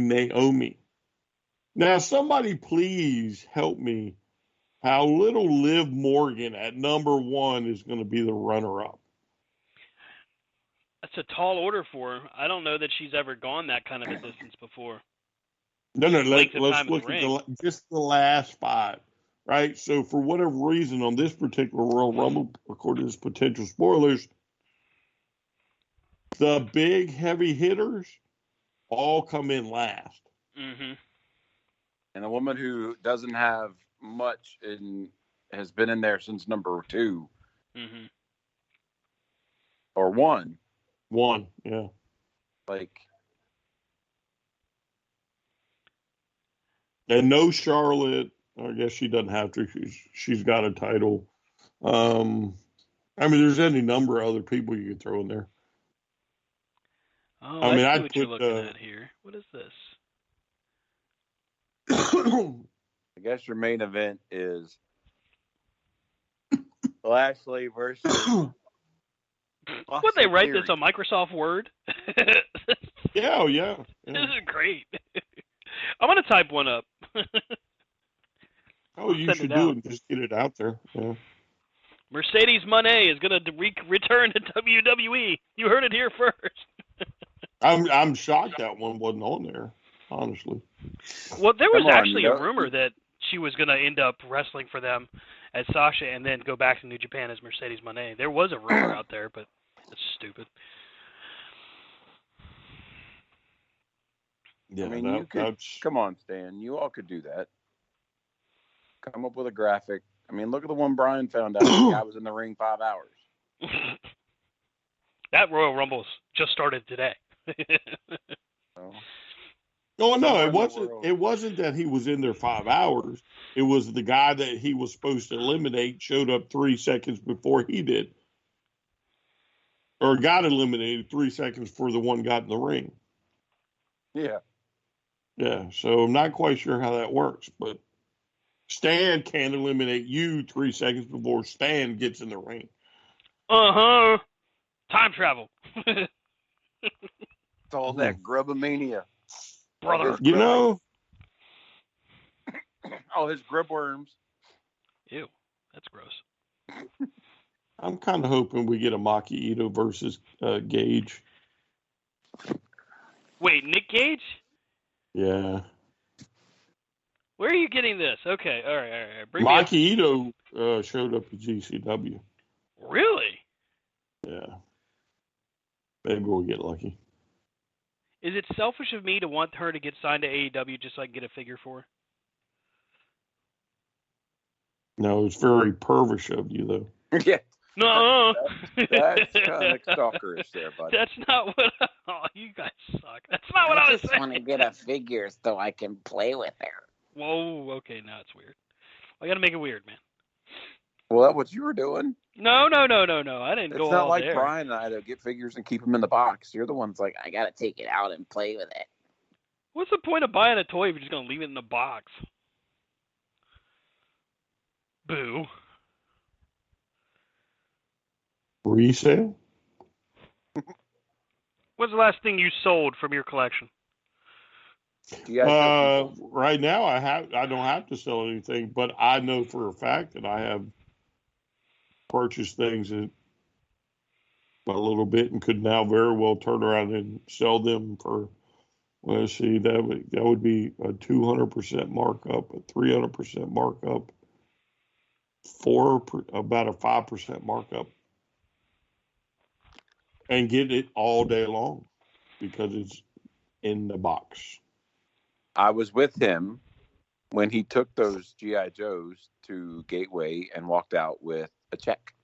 Naomi. Now, somebody please help me how little Liv Morgan at number 1 is going to be the runner-up. That's a tall order for her. I don't know that she's ever gone that kind of a distance before. No, let's look at just the last 5, right? So for whatever reason on this particular Royal Rumble, according to this potential spoilers, the big heavy hitters all come in last. Mm-hmm. And a woman who doesn't have much has been in there since number 2. Mm-hmm. Or 1. 1, yeah. Like. And no Charlotte. I guess she doesn't have to. She's got a title. I mean, there's any number of other people you could throw in there. Oh, I mean, I see what you're looking at here. What is this? I guess your main event is Lashley versus. Would they write this on Microsoft Word? Yeah, oh, yeah. This is great. I'm gonna type one up. Oh, you send should it do out. it and just get it out there. Yeah. Mercedes Moné is gonna return to WWE. You heard it here first. I'm shocked that one wasn't on there, honestly. Well, there was Come on, actually you a know, rumor that she was gonna end up wrestling for them as Sasha and then go back to New Japan as Mercedes Moné. There was a rumor out there, but it's stupid. Yeah, I mean, you could. that's Come on, Stan. You all could do that. Come up with a graphic. I mean, look at the one Brian found out. The guy was in the ring 5 hours. That Royal Rumble's just started today. So, Oh no, somewhere it in the wasn't. world. It wasn't that he was in there 5 hours. It was the guy that he was supposed to eliminate showed up 3 seconds before he did, or got eliminated 3 seconds before the one got in the ring. Yeah. Yeah, so I'm not quite sure how that works, but Stan can eliminate you 3 seconds before Stan gets in the ring. Uh-huh. Time travel. It's all that grubomania. Brother. You know, All his grub worms. Ew. That's gross. I'm kind of hoping we get a Maki Ito versus Gage. Wait, Nick Gage? Yeah. Where are you getting this? Okay, all right. Bring me up. Maki Ito showed up at GCW. Really? Yeah. Maybe we'll get lucky. Is it selfish of me to want her to get signed to AEW just so I can get a figure for her? No, it's very pervish of you, though. Yeah. No. That's kind of stalkerish there, buddy. That's not what. Oh, you guys suck. That's not what I was just saying. want to get a figure so I can play with her. Whoa. Okay, now it's weird. I got to make it weird, man. Well, that's what you were doing. No. I didn't It's go not all like there. Brian and I to get figures and keep them in the box. You're the ones like, I gotta take it out and play with it. What's the point of buying a toy if you're just gonna leave it in the box? Boo. Resale? What's the last thing you sold from your collection? Right now, I don't have to sell anything, but I know for a fact that I have purchased things that a little bit and could now very well turn around and sell them for. Let's see, that would be a 200% markup, a 300% markup, about a 5% markup, and get it all day long because it's in the box. I was with him when he took those G.I. Joes to Gateway and walked out with a check.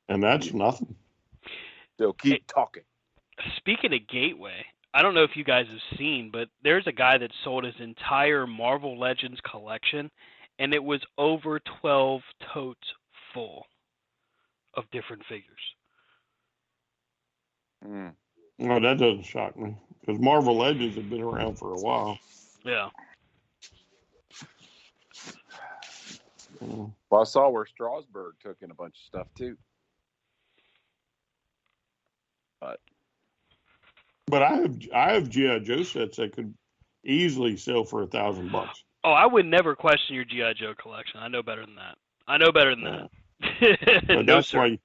And that's nothing. They'll keep talking. Speaking of Gateway, I don't know if you guys have seen, but there's a guy that sold his entire Marvel Legends collection, and it was over 12 totes full of different figures. Mm. No, that doesn't shock me because Marvel Legends have been around for a while. Yeah. Mm. Well, I saw where Strasburg took in a bunch of stuff too. But I have G.I. Joe sets that could easily sell for $1,000. Oh, I would never question your G.I. Joe collection. I know better than that. But No, sir.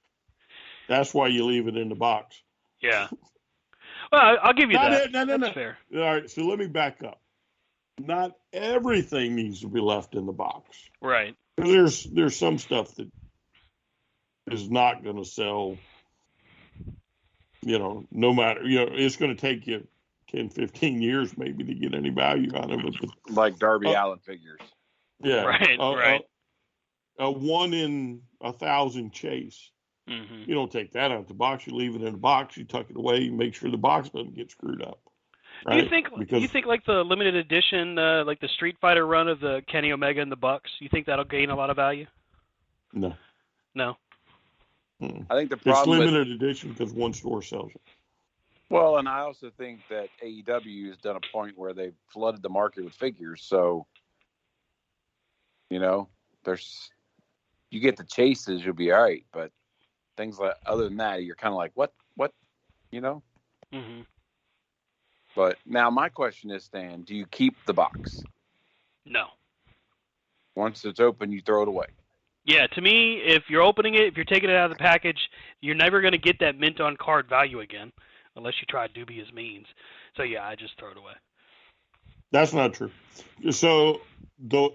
That's why you leave it in the box. Yeah. Well, I'll give you that. No. That's fair. All right, so let me back up. Not everything needs to be left in the box. Right. There's some stuff that is not going to sell. No matter, it's going to take you 10, 15 years maybe to get any value out of it. But, like Darby Allin figures. Yeah. Right. A 1 in 1,000 chase. Mm-hmm. You don't take that out of the box. You leave it in the box. You tuck it away. You make sure the box doesn't get screwed up. Right? Do you think like the limited edition, like the Street Fighter run of the Kenny Omega and the Bucks, you think that'll gain a lot of value? No. I think the It's problem limited edition because one store sells it. Well, and I also think that AEW has done a point where they've flooded the market with figures. So, you get the chases, you'll be all right. But things like other than that, you're kind of like, what, you know? Mm-hmm. But now my question is, Stan, do you keep the box? No. Once it's open, you throw it away. Yeah, to me, if you're opening it, if you're taking it out of the package, you're never going to get that mint on card value again, unless you try dubious means. So yeah, I just throw it away. That's not true. So,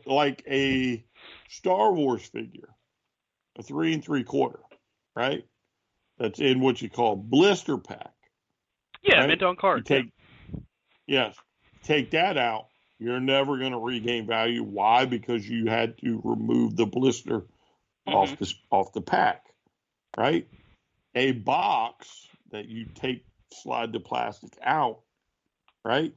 like a Star Wars figure, a 3 3/4, right? That's in what you call blister pack. Yeah, right? mint on card. Yes, take that out. You're never going to regain value. Why? Because you had to remove the blister off the pack, right? A box that you slide the plastic out, right,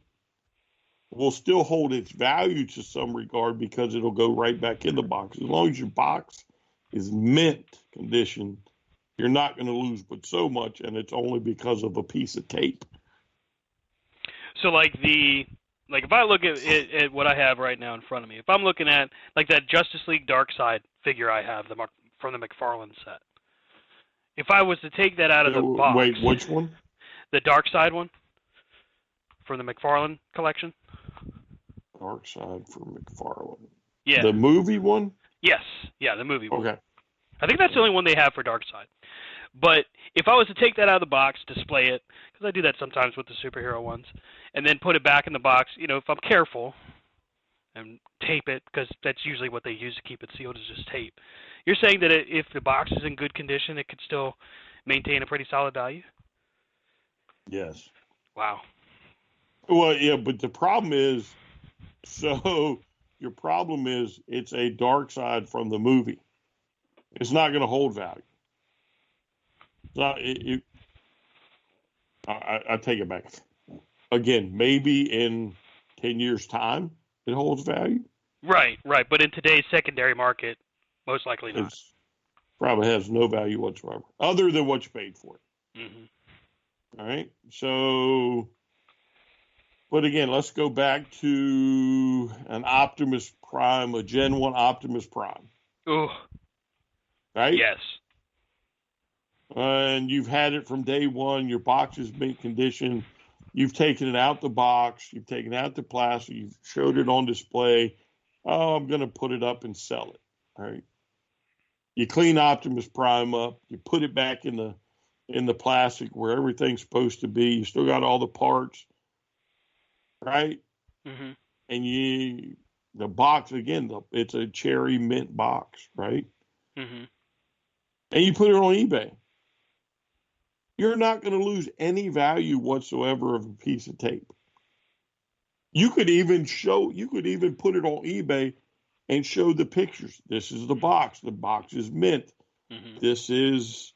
will still hold its value to some regard because it'll go right back in the box. As long as your box is mint condition, you're not going to lose but so much, and it's only because of a piece of tape. So like if I look at what I have right now in front of me, if I'm looking at like that Justice League Darkseid figure I have from the McFarlane set, if I was to take that out of the box, wait, which one? The Darkseid one from the McFarlane collection. Darkseid from McFarlane. Yeah. The movie one? Yes. Yeah, the movie one. Okay. I think that's the only one they have for Darkseid. But if I was to take that out of the box, display it, because I do that sometimes with the superhero ones, and then put it back in the box, if I'm careful, and tape it, because that's usually what they use to keep it sealed is just tape. You're saying that if the box is in good condition, it could still maintain a pretty solid value? Yes. Wow. Well, yeah, but the problem is, your problem is it's a Darkseid from the movie. It's not going to hold value. I take it back. Again, maybe in 10 years' time, it holds value. Right. But in today's secondary market, most likely not. It probably has no value whatsoever, other than what you paid for it. Mm-hmm. All right. So, but again, let's go back to an Optimus Prime, a Gen 1 Optimus Prime. Ooh. Right? Yes. And you've had it from day one. Your box is mint condition. You've taken it out the box. You've taken out the plastic. You've showed it on display. Oh, I'm going to put it up and sell it. All right. You clean Optimus Prime up. You put it back in the plastic where everything's supposed to be. You still got all the parts, right? Mm-hmm. And the box again. It's a cherry mint box, right? Mm-hmm. And you put it on eBay. You're not going to lose any value whatsoever of a piece of tape. You could even put it on eBay and show the pictures. This is the box. The box is mint. Mm-hmm. This is,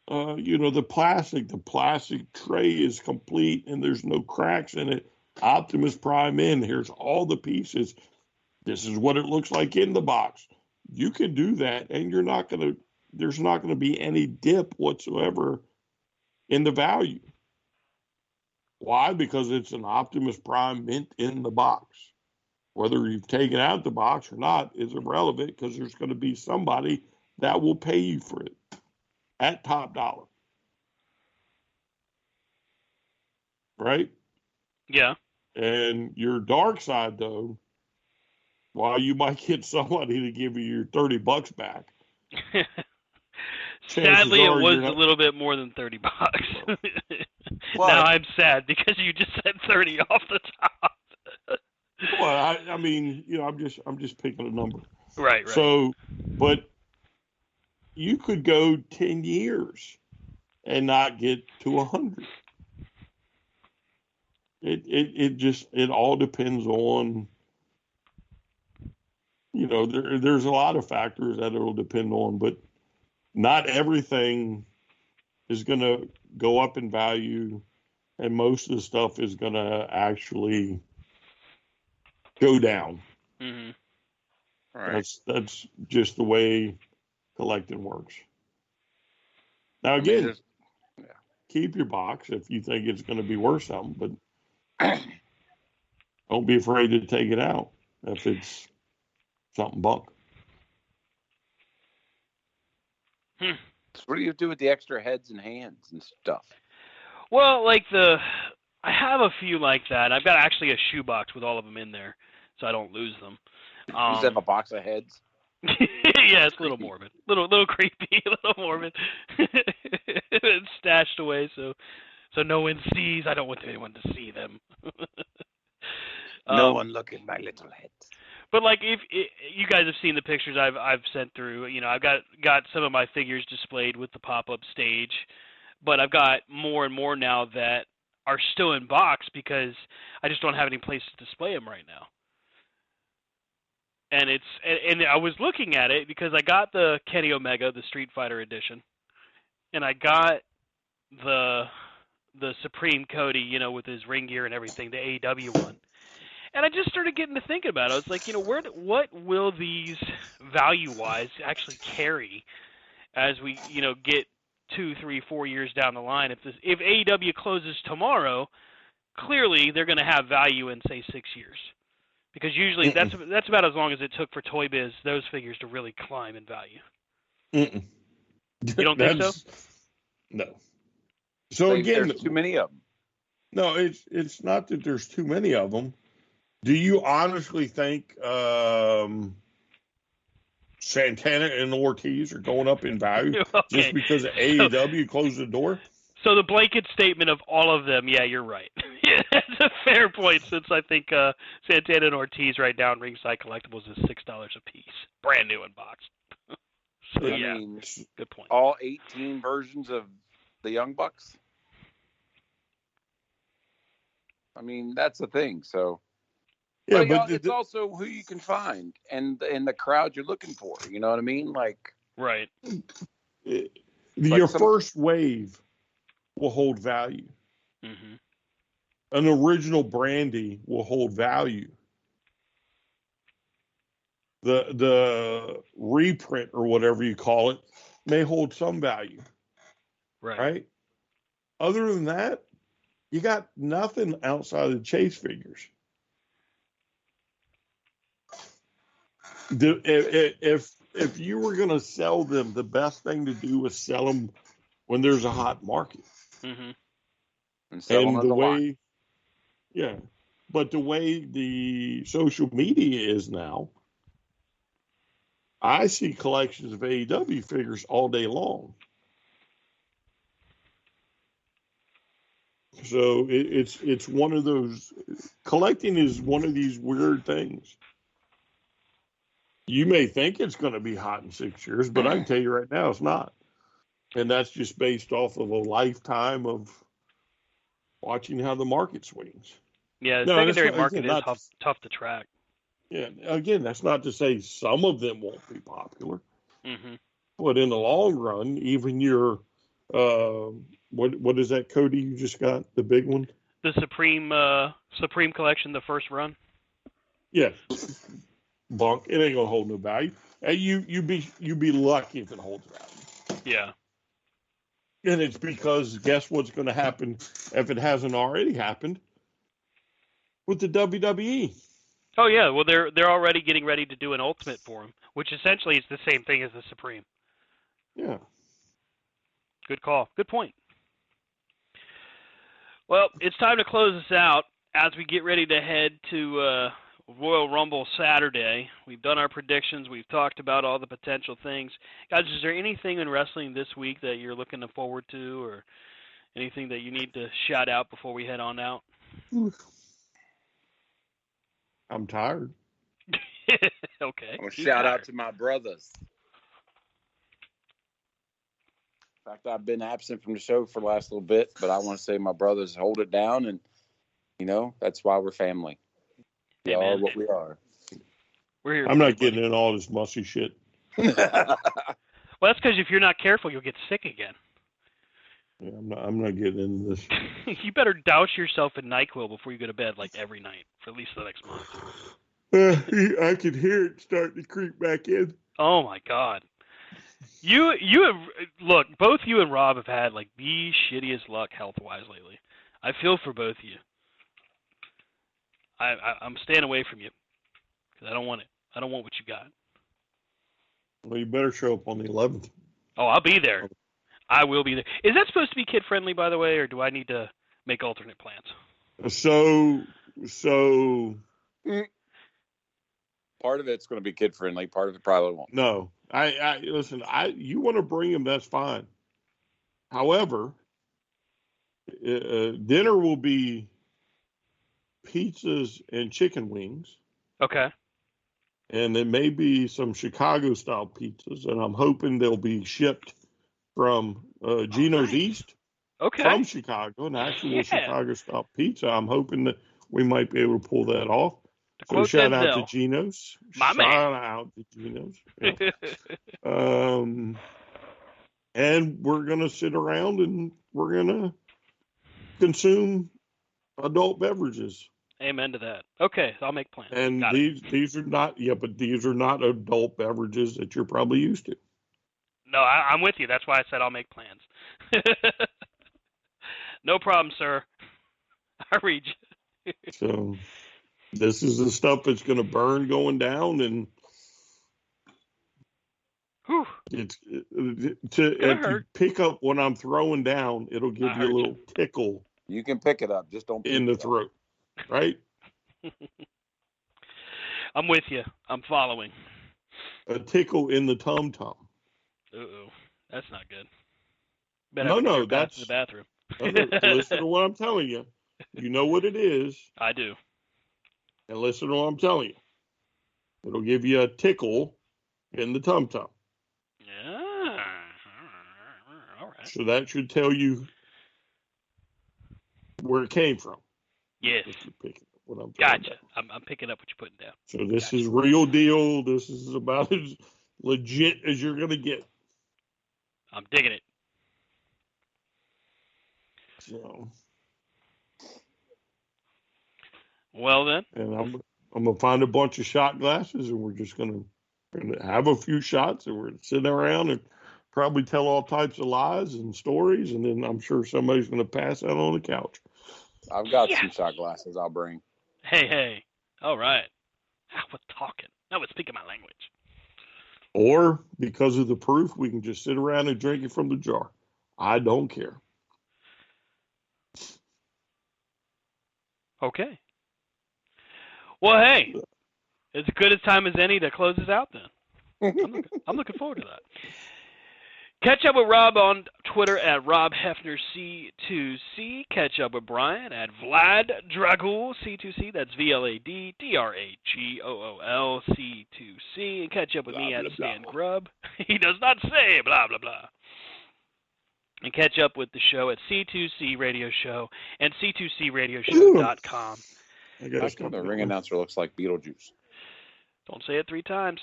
the plastic. The plastic tray is complete and there's no cracks in it. Optimus Prime in. Here's all the pieces. This is what it looks like in the box. You can do that, and there's not going to be any dip whatsoever in the value. Why? Because it's an Optimus Prime mint in the box. Whether you've taken out the box or not is irrelevant because there's going to be somebody that will pay you for it at top dollar. Right? Yeah. And your Darkseid, though, while you might get somebody to give you your $30 back, sadly, it was a little bit more than $30. Now I'm sad because you just said 30 off the top. Well, I mean, I'm just picking a number. Right. So, but you could go 10 years and not get to 100. It all depends on, there's a lot of factors that it'll depend on, but not everything is going to go up in value, and most of the stuff is going to actually go down. Mm-hmm. Right. That's just the way collecting works. Now, again, keep your box if you think it's going to be worth something, but don't be afraid to take it out if it's something bunk. So what do you do with the extra heads and hands and stuff? Well, like I have a few like that. I've got actually a shoebox with all of them in there, so I don't lose them. You just have a box of heads? Yeah, it's a little morbid, little creepy, a little morbid. It's stashed away so no one sees. I don't want anyone to see them. No one look at my little heads. But like, if you guys have seen the pictures I've sent through, I've got some of my figures displayed with the pop-up stage, but I've got more and more now that are still in box because I just don't have any place to display them right now. And I was looking at it because I got the Kenny Omega, the Street Fighter edition, and I got the Supreme Cody, with his ring gear and everything, the AEW one. And I just started getting to thinking about it. I was like, what will these value-wise actually carry as we, get 2, 3, 4 years down the line? If AEW closes tomorrow, clearly they're going to have value in, say, 6 years. Because usually that's about as long as it took for Toy Biz, those figures, to really climb in value. You don't think so? No. So again, there's too many of them. No, it's not that there's too many of them. Do you honestly think Santana and Ortiz are going up in value just because AEW closed the door? So the blanket statement of all of them, yeah, you're right. Yeah, that's a fair point, since I think Santana and Ortiz right now in Ringside Collectibles is $6 a piece, brand new in box. So I mean, good point. All 18 versions of the Young Bucks. I mean, that's the thing. So, yeah, but it's also who you can find and the crowd you're looking for. You know what I mean? Like, right. Your first wave will hold value. Mm-hmm. An original brandy will hold value. The reprint or whatever you call it may hold some value. Right? Other than that, you got nothing outside of the chase figures. If you were going to sell them, the best thing to do is sell them when there's a hot market. Mm-hmm. And the way, yeah, but the way the social media is now, I see collections of AEW figures all day long. So it's one of those, collecting is one of these weird things. You may think it's going to be hot in 6 years, but I can tell you right now it's not. And that's just based off of a lifetime of watching how the market swings. Yeah, the secondary market is tough to track. Yeah, again, that's not to say some of them won't be popular. Mm-hmm. But in the long run, even your, what is that, Cody, you just got, the big one? The Supreme Collection, the first run? Yeah. Bunk. It ain't going to hold no value. You'd be lucky if it holds value. Yeah. And it's because guess what's going to happen if it hasn't already happened with the WWE? Oh yeah, well they're already getting ready to do an Ultimate for him, which essentially is the same thing as the Supreme. Yeah. Good call. Good point. Well, it's time to close this out as we get ready to head to Royal Rumble Saturday. We've done our predictions. We've talked about all the potential things. Guys, is there anything in wrestling this week that you're looking forward to, or anything that you need to shout out before we head on out? I'm tired. Okay. I'm going to shout out to my brothers. In fact, I've been absent from the show for the last little bit, but I want to say my brothers hold it down, and, that's why we're family. We are what we are. We're here. I'm not getting in all this musty shit. Well, that's because if you're not careful, you'll get sick again. Yeah, I'm not getting into this. You better douse yourself in NyQuil before you go to bed, like every night, for at least the next month. I can hear it starting to creep back in. Oh my God. You have, look, both you and Rob have had like the shittiest luck health-wise lately. I feel for both of you. I'm staying away from you because I don't want it. I don't want what you got. Well, you better show up on the 11th. Oh, I'll be there. I will be there. Is that supposed to be kid friendly, by the way, or do I need to make alternate plans? So Mm. Part of it's going to be kid friendly. Part of it probably won't. no. I listen. You want to bring him? That's fine. However, dinner will be pizzas and chicken wings, Okay. and there may be some Chicago style pizzas, and I'm hoping they'll be shipped from Geno's nice. East Okay. from Chicago, an actual Yeah. Chicago style pizza. I'm hoping that we might be able to pull that off. To So quote shout out to Denzel. Geno's. My man. Shout out to Geno's. Yeah. And we're gonna sit around and we're gonna consume adult beverages. Amen to that. Okay, I'll make plans. And Got it. these are not but these are not adult beverages that you're probably used to. No, I'm with you. That's why I said I'll make plans. No problem, sir. I read you. So this is the stuff that's gonna burn going down, and Whew. it's if hurt. you pick up what I'm throwing down, it'll give I you a heard little tickle You can pick it up, just don't in the throat, right? I'm with you. I'm following. A tickle in the tum tum. Uh-oh. That's not good. Better No, have a no, clear path that's to the bathroom. listen to what I'm telling you. You know what it is, I do. and listen to what I'm telling you. It'll give you a tickle in the tum tum. Yeah. All right. So that should tell you where it came from. Yes. If you're picking up what I'm Gotcha. down. I'm picking up what you're putting down. So this Gotcha. is real deal. This is about as legit as you're gonna get. I'm digging it. So, Well then. and I'm gonna find a bunch of shot glasses, and we're just gonna have a few shots, and we're sitting around and probably tell all types of lies and stories, and then I'm sure somebody's gonna pass out on the couch. I've got some shot glasses I'll bring. Hey. All right. Now we're talking. Now we're speaking my language. Or because of the proof, we can just sit around and drink it from the jar. I don't care. Okay. Well, hey, it's as good a time as any to close this out then. I'm looking forward to that. Catch up with Rob on Twitter at Rob Hefner C2C. Catch up with Brian at Vlad Dragul C2C. That's VLAD DRAGOOL C2C. And catch up with me at Stan Grubb. He does not say blah blah blah. And catch up with the show at C2C Radio Show and C2CRadioshow.com. How come the ring announcer looks like Beetlejuice? Don't say it 3 times.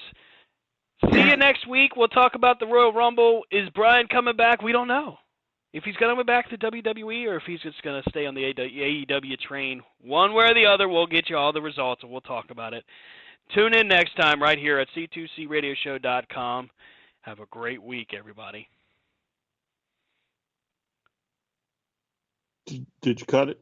See you next week. We'll talk about the Royal Rumble. Is Brian coming back? We don't know. If he's going to come back to WWE or if he's just going to stay on the AEW train, one way or the other, we'll get you all the results and we'll talk about it. Tune in next time right here at C2CRadioshow.com. Have a great week, everybody. Did you cut it?